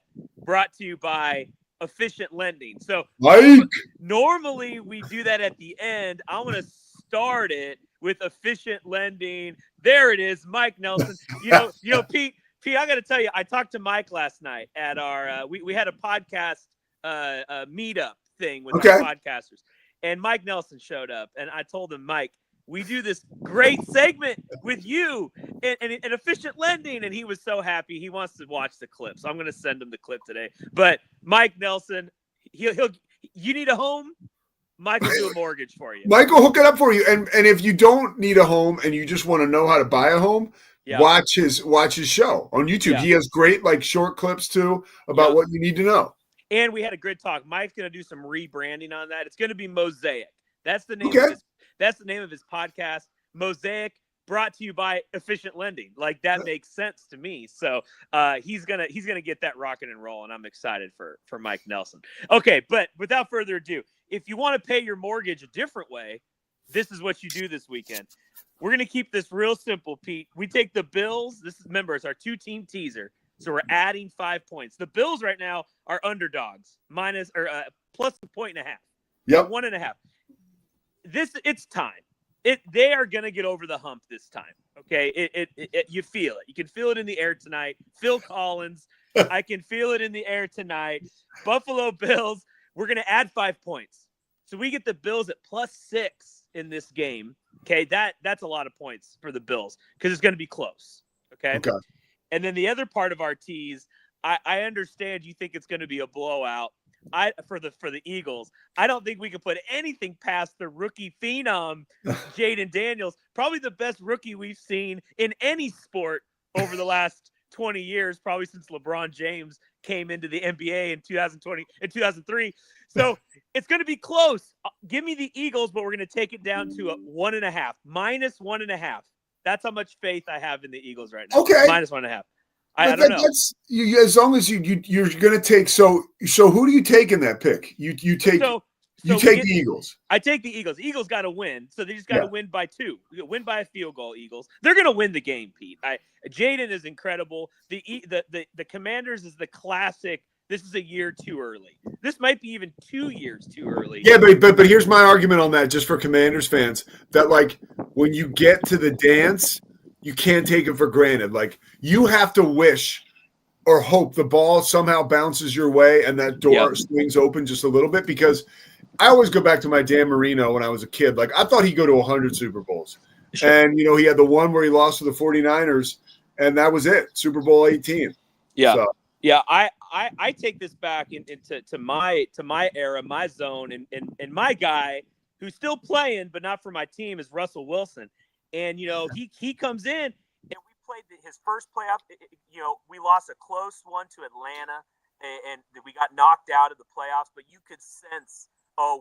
brought to you by Efficient Lending. So Mike. normally we do that at the end. I'm going to start it with Efficient Lending. There it is, Mike Nelson. Pete, I got to tell you, I talked to Mike last night at our we had a podcast meetup thing with our podcasters, and Mike Nelson showed up, and I told him, Mike, we do this great segment with you and Efficient Lending, and he was so happy. He wants to watch the clip, so I'm going to send him the clip today. But Mike Nelson, he'll you need a home, Mike will do a mortgage for you. Mike will hook it up for you, and if you don't need a home and you just want to know how to buy a home, watch his show on YouTube. He has great short clips too about what you need to know. And we had a good talk. Mike's going to do some rebranding on that. It's going to be Mosaic. That's the name. That's the name of his podcast, Mosaic, brought to you by Efficient Lending. That makes sense to me. So he's gonna get that rocking and rolling. I'm excited for Mike Nelson. Okay, but without further ado, if you want to pay your mortgage a different way, this is what you do this weekend. We're gonna keep this real simple, Pete. We take the Bills. Remember, it's our 2-team teaser. So we're adding 5 points. The Bills right now are underdogs, plus a 1.5. Yep. 1.5. It's time. They are going to get over the hump this time. Okay. You feel it. You can feel it in the air tonight. Phil Collins. I can feel it in the air tonight. Buffalo Bills. We're going to add 5 points. So we get the Bills at +6 in this game. Okay. That's a lot of points for the Bills because it's going to be close. Okay. And then the other part of our tease, I understand you think it's going to be a blowout. For the Eagles, I don't think we can put anything past the rookie phenom, Jaden Daniels, probably the best rookie we've seen in any sport over the last 20 years, probably since LeBron James came into the NBA in 2003. So it's going to be close. Give me the Eagles, but we're going to take it down to a 1.5, -1.5. That's how much faith I have in the Eagles right now. Okay, -1.5. I don't know. That's as long as you're going to take. So who do you take in that pick? You take the Eagles. I take the Eagles. Eagles got to win, so they just got to win by 2. Win by a field goal. Eagles. They're going to win the game, Pete. Jaden is incredible. The Commanders is the classic. This is a year too early. This might be even 2 years too early. Yeah, but here's my argument on that, just for Commanders fans, that when you get to the dance, you can't take it for granted. You have to wish or hope the ball somehow bounces your way and that door swings open just a little bit, because I always go back to my Dan Marino when I was a kid. I thought he'd go to 100 Super Bowls. Sure. And, he had the one where he lost to the 49ers, and that was it, Super Bowl 18. Yeah. So. Yeah, I take this back into my era, my zone, and my guy who's still playing but not for my team is Russell Wilson. And, he comes in, and we played his first playoff. We lost a close one to Atlanta, and we got knocked out of the playoffs. But you could sense,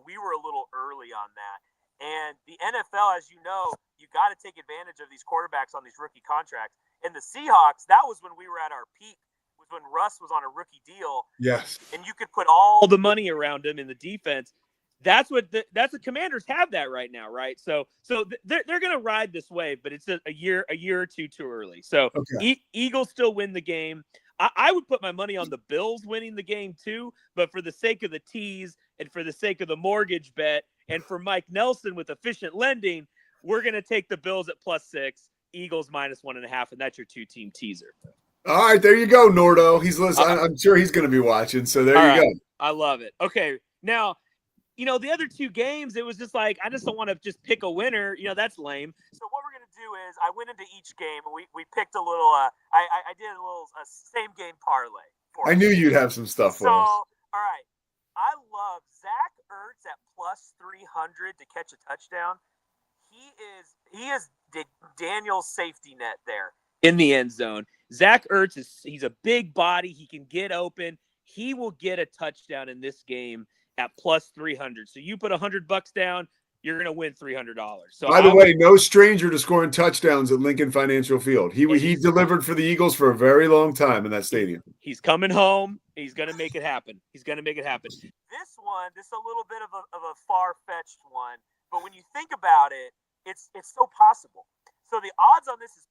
we were a little early on that. And the NFL, as you know, you got to take advantage of these quarterbacks on these rookie contracts. And the Seahawks, that was when we were at our peak, was when Russ was on a rookie deal. Yes. And you could put all the money around him in the defense. That's what the Commanders have that right now, right? So they're going to ride this wave, but it's a year or two too early. So Eagles still win the game. I would put my money on the Bills winning the game too, but for the sake of the tease and for the sake of the mortgage bet and for Mike Nelson with Efficient Lending, we're going to take the Bills at +6, Eagles -1.5, and that's your 2-team teaser. All right, there you go, Nordo. He's listening. I'm sure he's going to be watching. So there you go. I love it. Okay, now. The other 2 games, it was just I just don't want to just pick a winner. That's lame. So what we're going to do is I went into each game and we picked a little, I did a little same game parlay. I knew you'd have some stuff for us. All right. I love Zach Ertz at +300 to catch a touchdown. He is Daniel's safety net there in the end zone. Zach Ertz he's a big body. He can get open. He will get a touchdown in this game at +300. So you put $100 down, you're going to win $300. So by the way, no stranger to scoring touchdowns at Lincoln Financial Field. He delivered for the Eagles for a very long time in that stadium. He's coming home. He's going to make it happen. This one, this is a little bit of a far-fetched one, but when you think about it, it's so possible. So the odds on this is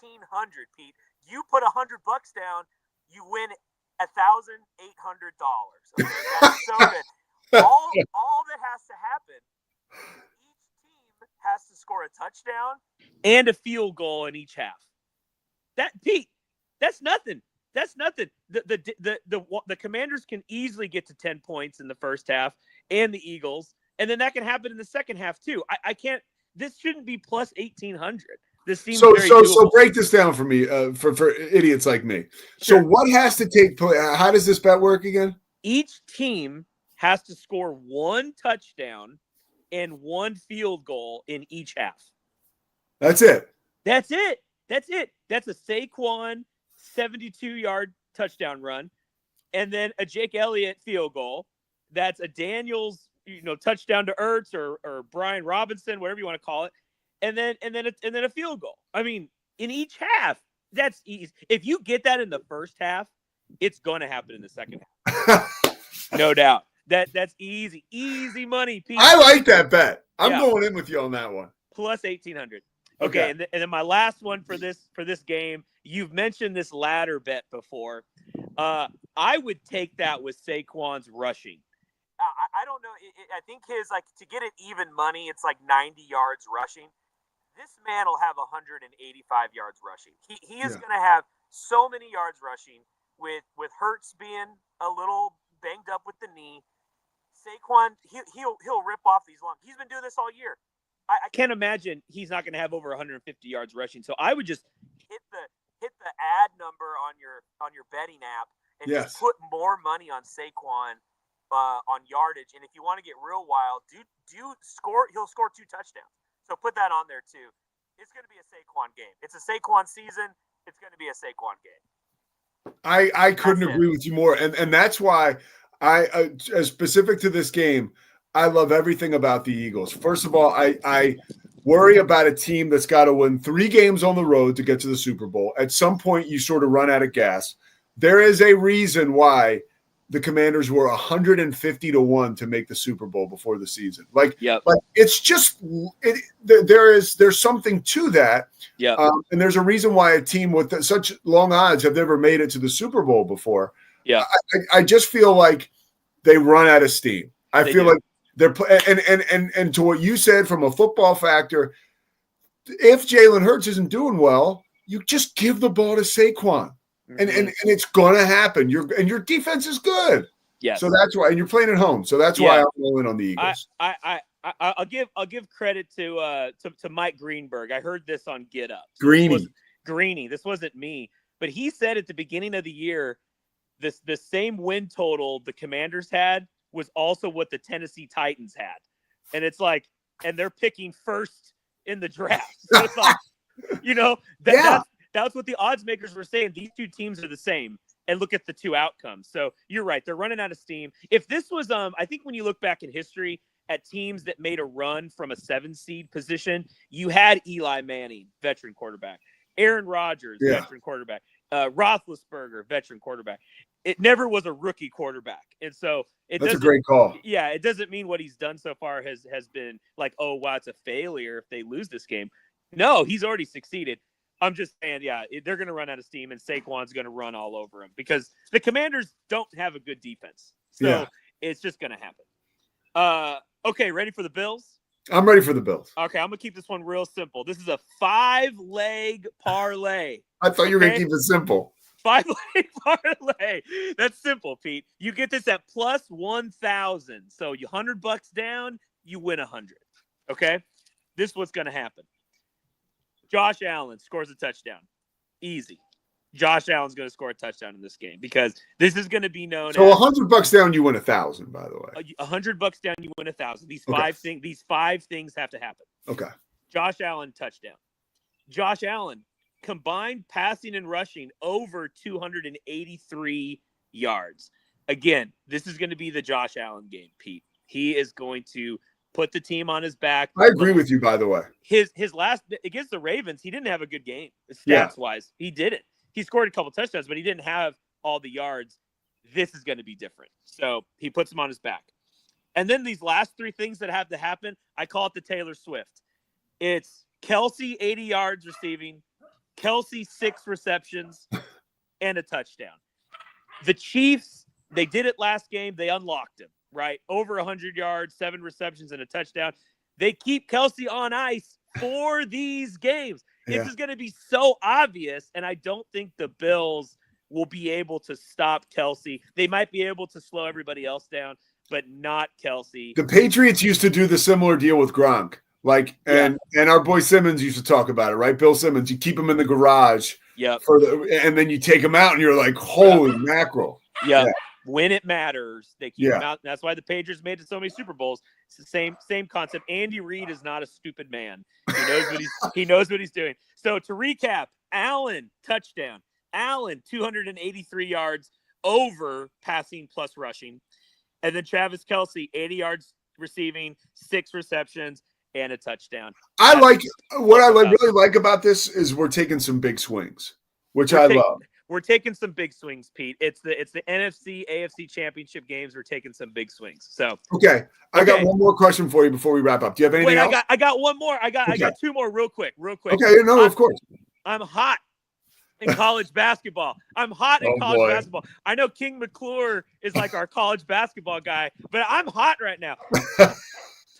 +1,800, Pete. You put $100 down, you win $1,800. Okay? That's so good. All that has to happen, each team has to score a touchdown and a field goal in each half. Pete, that's nothing. That's nothing. The Commanders can easily get to 10 points in the first half, and the Eagles, and then that can happen in the second half too. I can't. This shouldn't be plus 1,800. This seems very doable. So break this down for me, for idiots like me. Sure. So what has to take place? How does this bet work again? Each team has to score one touchdown and one field goal in each half. That's it. That's it. That's it. That's a Saquon 72-yard touchdown run, and then a Jake Elliott field goal. That's a Daniels, touchdown to Ertz or Brian Robinson, whatever you want to call it, and then a field goal. I mean, in each half, that's easy. If you get that in the first half, it's going to happen in the second half. No doubt. That's easy money, Pete. I like that bet. I'm going in with you on that one. Plus 1,800. Okay, and then my last one for this game, you've mentioned this ladder bet before. I would take that with Saquon's rushing. I don't know. I think his, to get it even money, it's 90 yards rushing. This man will have 185 yards rushing. He is going to have so many yards rushing with Hurts being a little banged up with the knee. Saquon, he'll rip off these long. He's been doing this all year. I can't imagine he's not going to have over 150 yards rushing. So I would just hit the ad number on your betting app and just put more money on Saquon on yardage. And if you want to get real wild, he'll score 2 touchdowns. So put that on there too. It's going to be a Saquon game. It's a Saquon season. It's going to be a Saquon game. I couldn't agree with you more, and that's why I specific to this game. I love everything about the Eagles. First of all, I worry about a team that's got to win 3 games on the road to get to the Super Bowl. At some point, you sort of run out of gas. There is a reason why the Commanders were 150-1 to make the Super Bowl before the season. Like it's just there's something to that. Yeah. And there's a reason why a team with such long odds have never made it to the Super Bowl before. Yeah. I just feel like they run out of steam. I feel like they're and to what you said from a football factor, if Jalen Hurts isn't doing well, you just give the ball to Saquon, and it's gonna happen. Your defense is good. Yes. So that's why, and you're playing at home. So that's why I'm rolling on the Eagles. I'll give credit to Mike Greenberg. I heard this on Get Up. Greeny. This wasn't me, but he said at the beginning of the year, the same win total the Commanders had was also what the Tennessee Titans had. And it's and they're picking first in the draft. So it's that's what the odds makers were saying. These two teams are the same. And look at the two outcomes. So you're right. They're running out of steam. If this was, I think when you look back in history at teams that made a run from a 7-seed position, you had Eli Manning, veteran quarterback, Aaron Rodgers, veteran quarterback, Roethlisberger, veteran quarterback. It never was a rookie quarterback. And so that's a great call. Yeah. It doesn't mean what he's done so far has been oh, wow, it's a failure if they lose this game. No, he's already succeeded. I'm just saying, they're going to run out of steam and Saquon's going to run all over him because the Commanders don't have a good defense. So it's just going to happen. Okay. Ready for the Bills? I'm ready for the Bills. Okay. I'm going to keep this one real simple. This is a 5-leg parlay. I thought you were going to keep it simple. 5-leg parlay. That's simple, Pete. You get this at plus 1,000. So you $100 down, you win 100. Okay. This is what's going to happen. Josh Allen scores a touchdown. Easy. Josh Allen's going to score a touchdown in this game because this is going to be known. So $100 down, you win 1,000. By the way, $100 down, you win 1,000. These five things have to happen. Okay. Josh Allen touchdown. Josh Allen combined passing and rushing over 283 yards. Again, this is going to be the Josh Allen game, Pete. He is going to put the team on his back. I agree with you, by the way. His last against the Ravens, he didn't have a good game stats-wise. He didn't. He scored a couple touchdowns, but he didn't have all the yards. This is going to be different. So he puts him on his back. And then these last 3 things that have to happen, I call it the Taylor Swift. It's Kelsey, 80 yards receiving, Kelsey, 6 receptions, and a touchdown. The Chiefs, they did it last game. They unlocked him, right? Over 100 yards, 7 receptions, and a touchdown. They keep Kelsey on ice for these games. Yeah. This is going to be so obvious, and I don't think the Bills will be able to stop Kelsey. They might be able to slow everybody else down, but not Kelsey. The Patriots used to do the similar deal with Gronk. And our boy Simmons used to talk about it, right? Bill Simmons, you keep him in the garage. Yep. And then you take him out and you're like, holy mackerel. Yep. Yeah. When it matters, they keep him out. That's why the Patriots made it so many Super Bowls. It's the same concept. Andy Reid is not a stupid man. He knows what he's doing. So to recap, Allen, touchdown. Allen, 283 yards over passing plus rushing. And then Travis Kelce, 80 yards receiving, 6 receptions, and a touchdown. What I really like about this is we're taking some big swings, which I love. We're taking some big swings, Pete. It's the NFC, AFC championship games. We're taking some big swings. So okay. I got one more question for you before we wrap up. Do you have anything else? I got one more. I got 2 more real quick. Okay, no, of course. I'm hot in college basketball. I'm hot in college basketball. I know King McClure is like our college basketball guy, but I'm hot right now.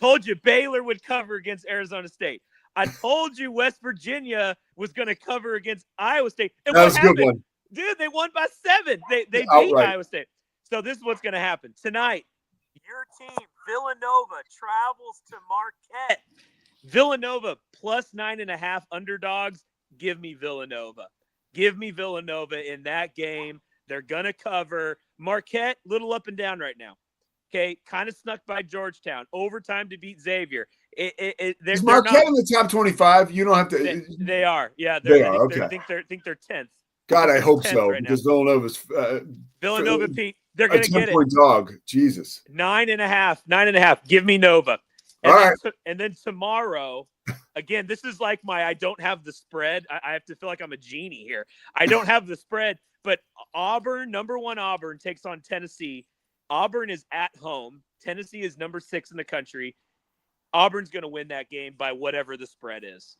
Told you Baylor would cover against Arizona State. I told you West Virginia was going to cover against Iowa State. And that was a good one. Dude, they won by 7. They beat Iowa State. So this is what's going to happen. Tonight, your team, Villanova, travels to Marquette. Villanova plus 9.5 underdogs. Give me Villanova. Give me Villanova in that game. They're going to cover. Marquette, little up and down right now. Okay, kind of snuck by Georgetown. Overtime to beat Xavier. Is Marquette in the top 25? You don't have to. They are. Yeah, they are. Okay. I think they're 10th. God, I hope so, right because Villanova's Villanova, Pete. They're going to get it. 10-point dog. Jesus. 9.5. Give me Nova. And All then, right. And then tomorrow, again, this is like I don't have the spread. I have to feel like I'm a genie here. I don't have the spread, but Auburn, number 1 Auburn, takes on Tennessee. Auburn is at home. Tennessee is number 6 in the country. Auburn's going to win that game by whatever the spread is.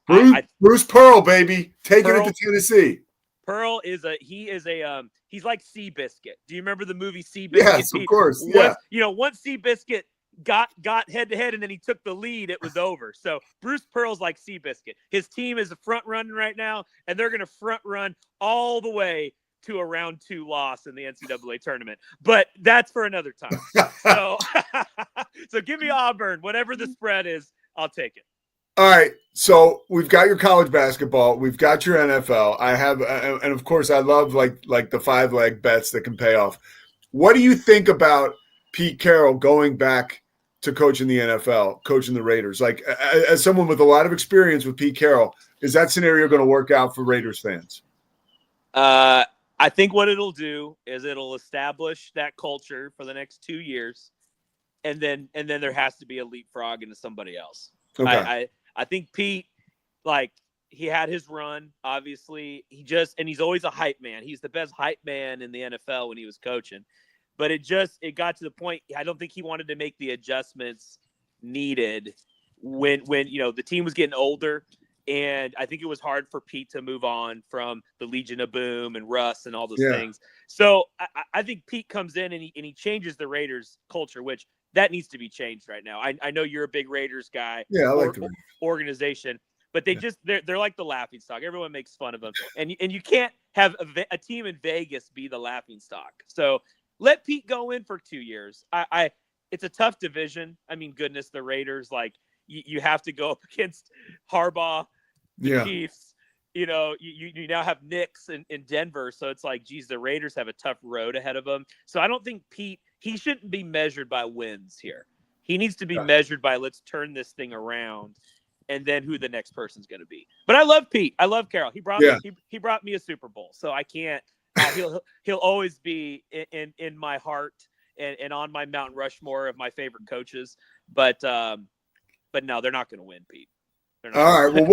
Bruce Pearl, baby, taking it to Tennessee. Pearl he's like Seabiscuit. Do you remember the movie Seabiscuit? Yes, of course. Yeah. Once Seabiscuit got head to head and then he took the lead, it was over. So Bruce Pearl's like Seabiscuit. His team is a front running right now, and they're going to front run all the way to a round 2 loss in the NCAA tournament. But that's for another time. So give me Auburn. Whatever the spread is, I'll take it. All right. So we've got your college basketball. We've got your NFL. I have, and of course, I love like the 5-leg bets that can pay off. What do you think about Pete Carroll going back to coaching the NFL, coaching the Raiders? Like, as someone with a lot of experience with Pete Carroll, is that scenario going to work out for Raiders fans? I think what it'll do is it'll establish that culture for the next 2 years, and then there has to be a leapfrog into somebody else. Okay. I think Pete, he had his run. Obviously, he's always a hype man. He's the best hype man in the NFL when he was coaching. But it got to the point. I don't think he wanted to make the adjustments needed when the team was getting older. And I think it was hard for Pete to move on from the Legion of Boom and Russ and all those things. So I think Pete comes in and he changes the Raiders culture, which that needs to be changed right now. I know you're a big Raiders guy. Yeah, I like the organization, but they're like the laughingstock. Everyone makes fun of them, and you can't have a team in Vegas be the laughingstock. So let Pete go in for 2 years. It's a tough division. I mean, goodness, the Raiders, you have to go up against Harbaugh, the Chiefs. You now have Knicks in Denver. So it's like, geez, the Raiders have a tough road ahead of them. So I don't think he shouldn't be measured by wins here. He needs to be measured by, let's turn this thing around, and then who the next person's going to be. But I love Pete. I love Carroll. He brought me a Super Bowl. So I can't, he'll always be in my heart and on my Mount Rushmore of my favorite coaches. But no, they're not going to win, Pete. All right. Well,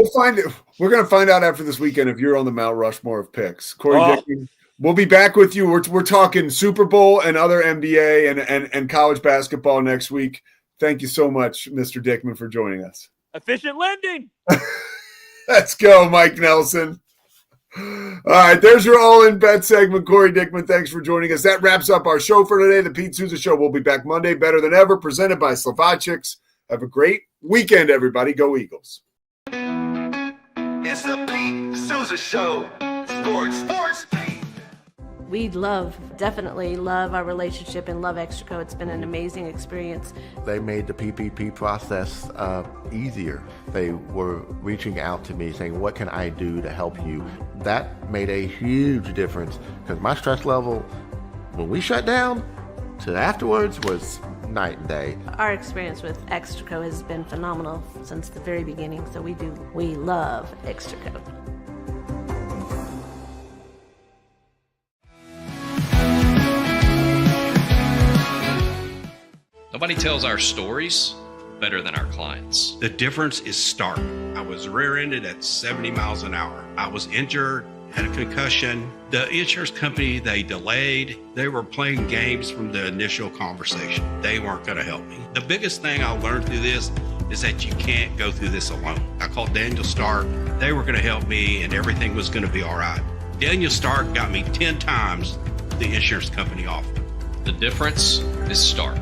we're going to find out after this weekend if you're on the Mount Rushmore of picks. Corey Dickman, we'll be back with you. We're talking Super Bowl and other NBA and college basketball next week. Thank you so much, Mr. Dickman, for joining us. Efficient lending. Let's go, Mike Nelson. All right, there's your all-in bet segment. Corey Dickman, thanks for joining us. That wraps up our show for today. The Pete Sousa Show will be back Monday, better than ever, presented by Slovakics. Have a great weekend, everybody. Go Eagles. It's the Pete Sousa Show. Sports. We definitely love our relationship and love Extraco. It's been an amazing experience. They made the PPP process easier. They were reaching out to me saying, what can I do to help you? That made a huge difference because my stress level, when we shut down, to afterwards was night and day. Our experience with Extraco has been phenomenal since the very beginning, so we love Extraco. Nobody tells our stories better than our clients. The difference is stark. I was rear-ended at 70 miles an hour. I was injured, had a concussion. The insurance company, they delayed. They were playing games from the initial conversation. They weren't going to help me. The biggest thing I learned through this is that you can't go through this alone. I called Daniel Stark. They were going to help me and everything was going to be all right. Daniel Stark got me 10 times the insurance company offered. The difference is stark.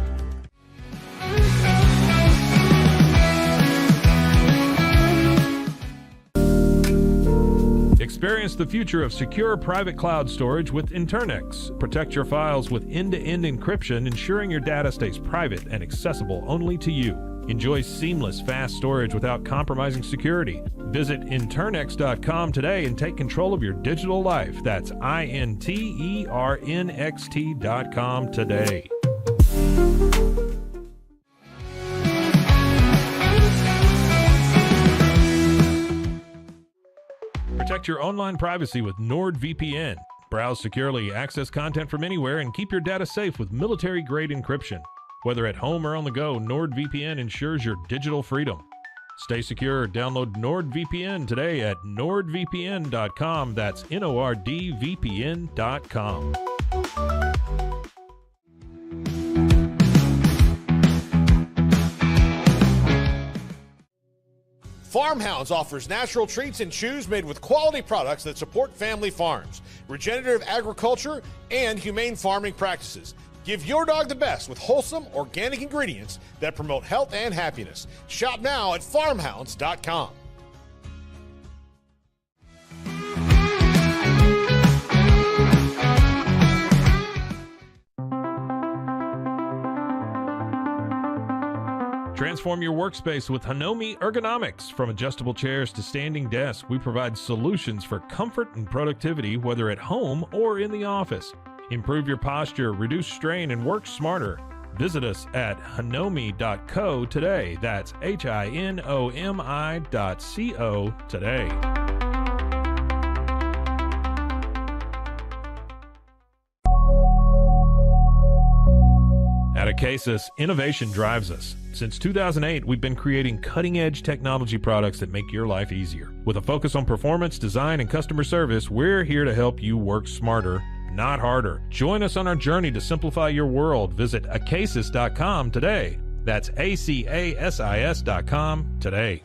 Experience the future of secure private cloud storage with Internex. Protect your files with end-to-end encryption, ensuring your data stays private and accessible only to you. Enjoy seamless, fast storage without compromising security. Visit Internext.com today and take control of your digital life. That's INTERNXT.com today. Protect your online privacy with NordVPN. Browse securely, access content from anywhere, and keep your data safe with military-grade encryption. Whether at home or on the go, NordVPN ensures your digital freedom. Stay secure. Download NordVPN today at nordvpn.com. That's NORDVPN.com. Farmhounds offers natural treats and chews made with quality products that support family farms, regenerative agriculture, and humane farming practices. Give your dog the best with wholesome, organic ingredients that promote health and happiness. Shop now at farmhounds.com. Transform your workspace with Hanomi Ergonomics. From adjustable chairs to standing desks, we provide solutions for comfort and productivity, whether at home or in the office. Improve your posture, reduce strain, and work smarter. Visit us at hanomi.co today. That's HINOMI.co today. At Acasis, innovation drives us. Since 2008, we've been creating cutting-edge technology products that make your life easier. With a focus on performance, design, and customer service, we're here to help you work smarter, not harder. Join us on our journey to simplify your world. Visit acasis.com today. That's ACASIS.com today.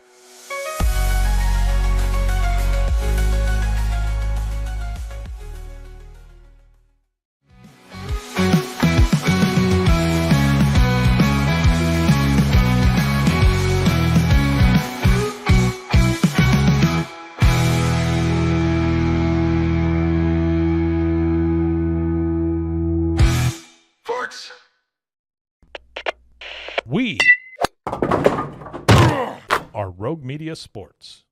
We are Rogue Media Sports.